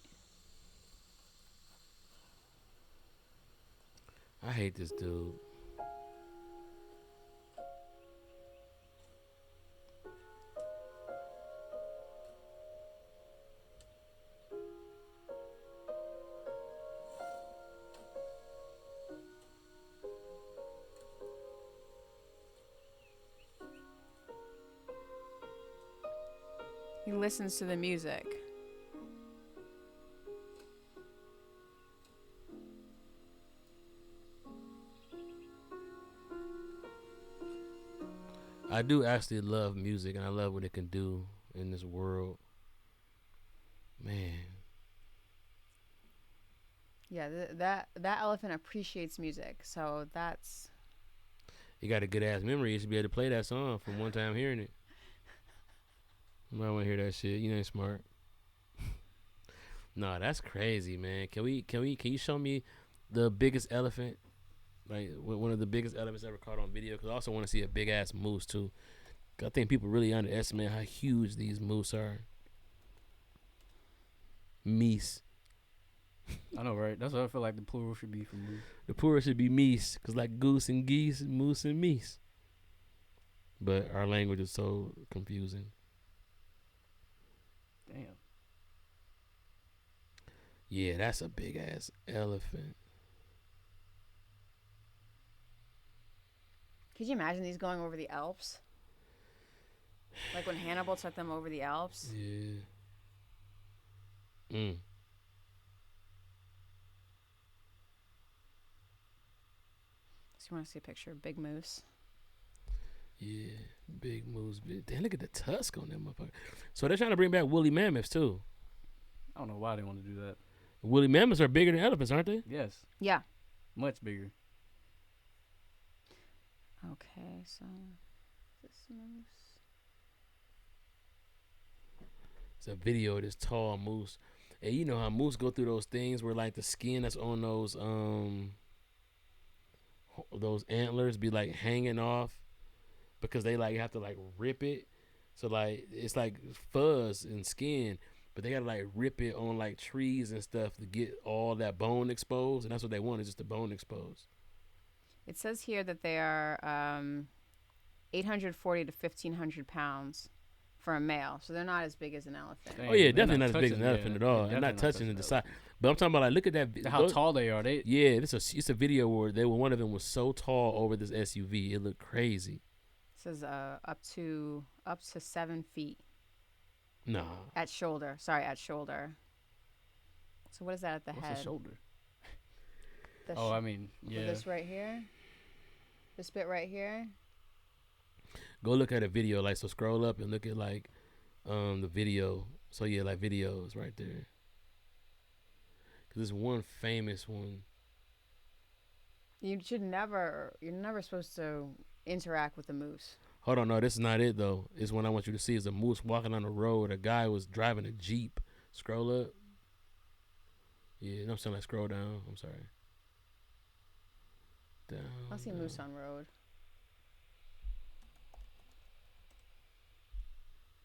I hate this dude. He listens to the music. I do actually love music, and I love what it can do in this world. Man. Yeah, that elephant appreciates music, so that's. You got a good ass memory. You should be able to play that song from one time hearing it. You might want to hear that shit. You ain't smart. No, that's crazy, man. Can you show me the biggest elephant? Like one of the biggest elephants ever caught on video? Because I also want to see a big ass moose too. 'Cause I think people really underestimate how huge these moose are. Meese. I know, right? That's what I feel like the plural should be for moose. The plural should be meese, because like goose and geese, moose and meese. But our language is so confusing. Damn. Yeah, that's a big ass elephant. Could you imagine these going over the Alps? Like when Hannibal took them over the Alps? Yeah. So you want to see a picture of Big Moose? Yeah, big moose. Damn, look at the tusk on that motherfucker. So they're trying to bring back woolly mammoths too. I don't know why they want to do that. Woolly mammoths are bigger than elephants, aren't they? Yes. Yeah. Much bigger. Okay, so this moose. It's a video of this tall moose. And you know how moose go through those things where like the skin that's on those antlers be like hanging off because they like have to like rip it. So like it's like fuzz and skin, but they gotta like rip it on like trees and stuff to get all that bone exposed, and that's what they want, is just the bone exposed. It says here that they are 840 to 1,500 pounds for a male, so they're not as big as an elephant. Dang, Oh yeah, they're definitely not as big as touching- an elephant yeah, at all. they're I'm not definitely touching not the touching side, but I'm talking about like look at that. How tall they are. They Yeah, it's a video where one of them was so tall over this SUV, it looked crazy. It says up to 7 feet Nah, at shoulder. Sorry, at shoulder. So what is that at the what's head? the shoulder? The Oh, I mean, yeah. This right here. This bit right here. go look at a video. Like, so scroll up and look at like the video. So yeah, like videos right there. Cause there's one famous one. You're never supposed to interact with the moose. Hold on, no, this is not it though. It's one I want you to see. Is a moose walking on the road. A guy was driving a Jeep. Scroll up. Yeah, no, I'm saying like scroll down. I'm sorry. Down. I'll see down. moose on road.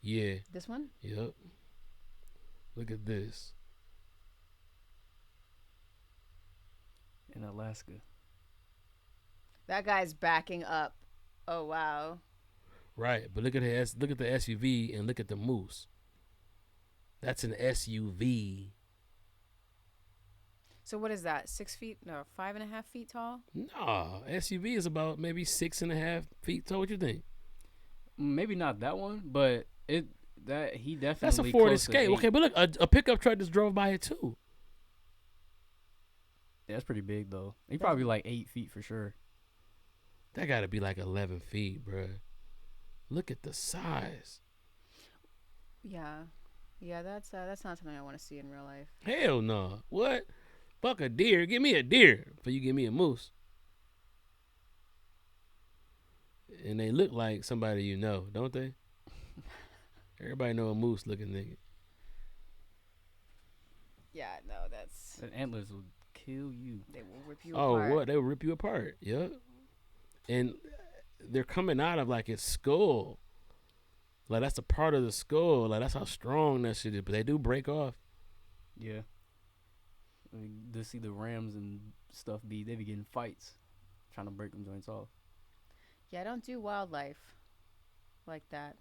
Yeah. This one? Yep. Look at this. In Alaska. That guy's backing up. Oh wow. Right, but look at the SUV and look at the moose. That's an SUV. So what is that? 6 feet? No, 5.5 feet tall? Nah, SUV is about maybe 6.5 feet tall. What you think? Maybe not that one, but he definitely. That's a Ford close to Escape. 8. Okay, but look, a pickup truck just drove by it too. Yeah, that's pretty big though. He probably like 8 feet for sure. That got to be like 11 feet, bruh. Look at the size. Yeah. Yeah, that's not something I want to see in real life. Hell no. What? Fuck a deer. Give me a deer before you give me a moose. And they look like somebody you know, don't they? Everybody know a moose looking nigga. Yeah, no, that's The antlers will kill you. they will rip you Oh, apart. what? They will rip you apart. Yep. And they're coming out of like his skull. Like that's a part of the skull. Like that's how strong that shit is. But they do break off. Yeah. I mean, to see the Rams and stuff they be getting fights, trying to break them joints off. Yeah, I don't do wildlife like that.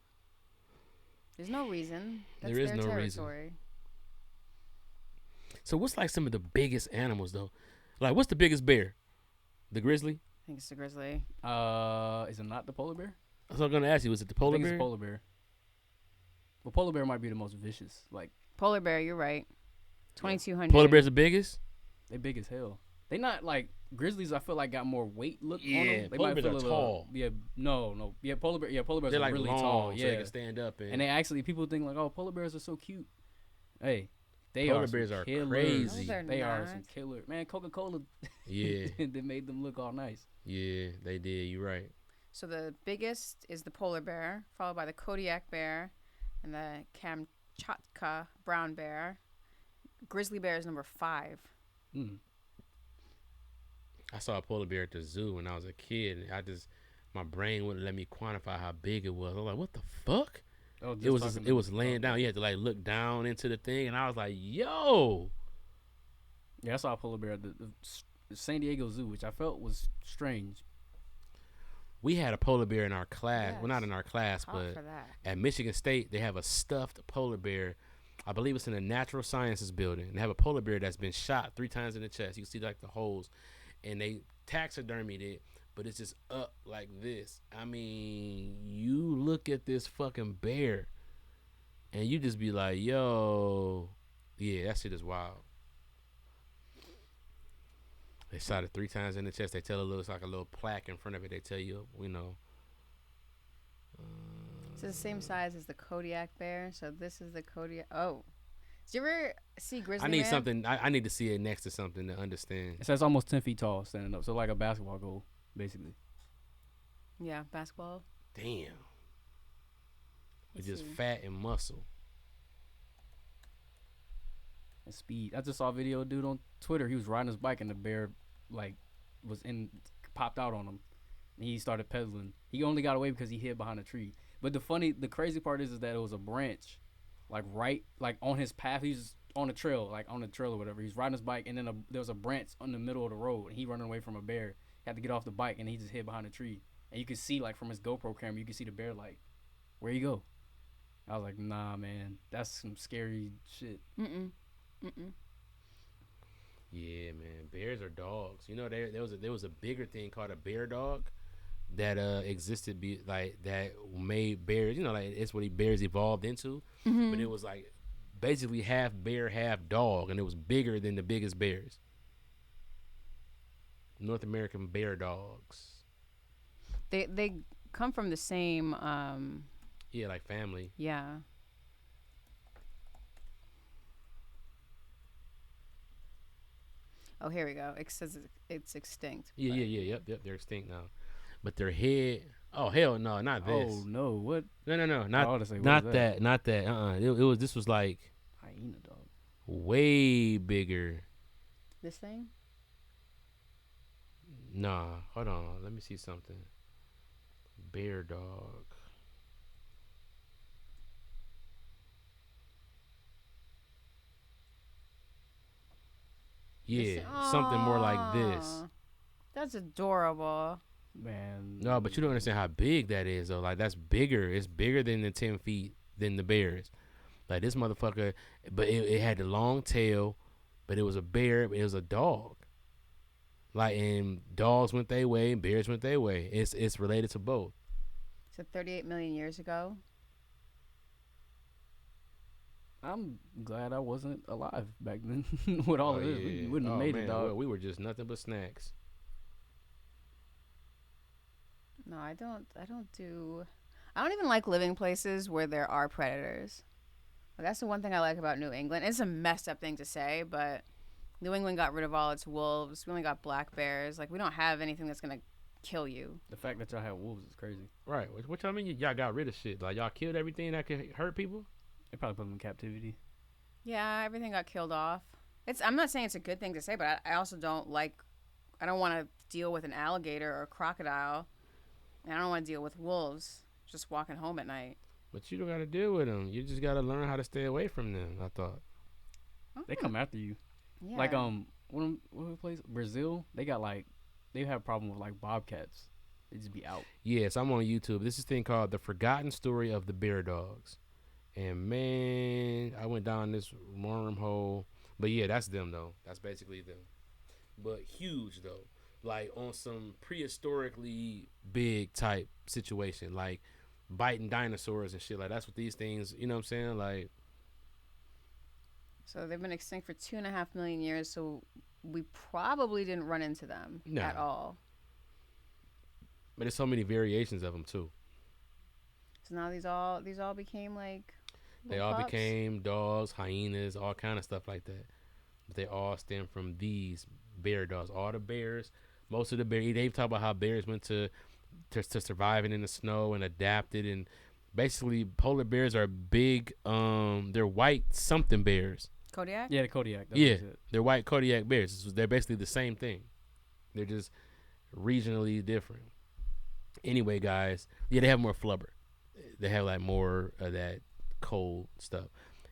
There's no reason. That's There is their no reason. territory. So what's like some of the biggest animals though? Like what's the biggest bear? The grizzly? I think it's the grizzly. Is it not the polar bear? That's what I'm gonna ask you. Was it the I polar think bear? it's a polar bear. But polar bear might be the most vicious. Like Polar bear, you're right. 2,200. Polar bear's the biggest. they big as hell. They not like grizzlies. I feel like got more weight look on Yeah, them. They polar might bears feel are a little, tall. Yeah, no. Yeah, polar bear. Yeah, polar bears They're are like really long, tall. so Yeah, they can stand up. and they actually people think like, oh, polar bears are so cute. Hey, they Polar are some bears are killers. crazy. No, they're They are not. some killer. Man, Coca-Cola. Yeah, they made them look all nice. yeah, they did. You're right. So the biggest is the polar bear, followed by the Kodiak bear and the Kamchatka brown bear. Grizzly bear is number 5. Mm. I saw a polar bear at the zoo when I was a kid, and my brain wouldn't let me quantify how big it was. I was like, what the fuck? Oh, It was laying down. You had to like look down into the thing, and I was like, yo. Yeah, I saw a polar bear at the San Diego Zoo, which I felt was strange. We had a polar bear in our class. Well, not Yes. in our class, Hot but for that. at Michigan State, they have a stuffed polar bear. I believe it's in the Natural Sciences building. And they have a polar bear that's been shot 3 times in the chest. You can see like the holes, and they taxidermied it, but it's just up like this. I mean, you look at this fucking bear, and you just be like, yo, yeah, that shit is wild. They shot it 3 times in the chest. They tell it looks like a little plaque in front of it. They tell you, It's the same size as the Kodiak bear. So this is the Kodiak. Oh. Did you ever see Grizzly I need Man? something. I need to see it next to something to understand. It says almost 10 feet tall, standing up, so like a basketball goal, basically. Yeah, basketball. Damn. It's Let's just see. fat and muscle. And speed. I just saw a video of a dude on Twitter. He was riding his bike and the bear like popped out on him. And he started pedaling. He only got away because he hid behind a tree. But the crazy part is that it was a branch, like right, like on his path. He's on a trail, like on a trail or whatever. He's riding his bike, and then there was a branch on the middle of the road, and he running away from a bear. He had to get off the bike, and he just hid behind a tree. And you could see, like from his GoPro camera, you could see the bear like, where you go? I was like, nah, man, that's some scary shit. Yeah, man. Bears are dogs. You know, there was a bigger thing called a bear dog that existed that made bears. You know, like it's what bears evolved into. But it was like basically half bear, half dog, and it was bigger than the biggest bears. North American bear dogs. They come from the same. Yeah, like family. Yeah. Oh, here we go. It says it's extinct. Yeah, but- yep. They're extinct now, but their head. Oh hell no, not this. Oh no, what? No, I not ought to say, what not is that, not that. This was like Hyena dog. way bigger. This thing? Nah, hold on. Let me see something. Bear dog. Yeah, something more like this. Aw, that's adorable. Man. No, but you don't understand how big that is, though. Like, that's bigger. It's bigger than the 10 feet than the bears. Like, this motherfucker, but it had the long tail, but it was a bear, but it was a dog. Like, and dogs went their way and bears went their way. It's related to both. So 38 million years ago. I'm glad I wasn't alive back then with all of this. We wouldn't have made it, dog. Well, we were just nothing but snacks. No, I don't even like living places where there are predators. Like, that's the one thing I like about New England. It's a messed up thing to say, but New England got rid of all its wolves. We only got black bears. Like, we don't have anything that's gonna kill you. The fact that y'all had wolves is crazy. Right. What y'all mean? Y'all got rid of shit. Like, y'all killed everything that could hurt people? They probably put them in captivity. Yeah, everything got killed off. I'm not saying it's a good thing to say, but I also don't want to deal with an alligator or a crocodile. And I don't want to deal with wolves just walking home at night. But you don't got to deal with them. You just got to learn how to stay away from them, I thought. They come after you. Yeah. Like what place? Brazil. They have a problem with like bobcats. They just be out. Yes, I'm on YouTube. This is a thing called The Forgotten Story of the Bear Dogs. And, man, I went down this wormhole. But, yeah, that's them, though. That's basically them. But huge, though. Like, on some prehistorically big type situation. Like, biting dinosaurs and shit. Like that's what these things. You know what I'm saying? Like So they've been extinct for 2.5 million years. So we probably didn't run into them No. at all. but there's so many variations of them too. So now these all became like They little all pups. became dogs, hyenas, all kind of stuff like that. But they all stem from these bear dogs. All the bears, most of the bears, they talk about how bears went to surviving in the snow and adapted. And basically, polar bears are big. They're white something bears. Kodiak. Yeah, the Kodiak. That's Yeah, what he said. they're white Kodiak bears. They're basically the same thing. They're just regionally different. Anyway, guys, yeah, they have more flubber. They have like more of that cold stuff.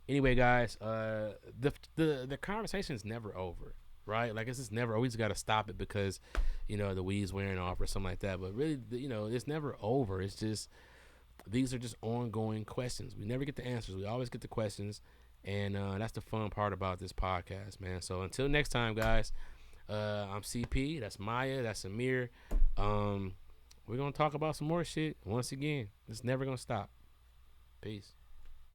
Anyway, guys, the conversation is never over, right? Like it's just never. Always got to stop it because, the weed's wearing off or something like that. But really, it's never over. It's just these are just ongoing questions. We never get the answers. We always get the questions, and that's the fun part about this podcast, man. So until next time, guys, I'm CP. That's Maya. That's Amir. We're gonna talk about some more shit once again. It's never gonna stop. Peace.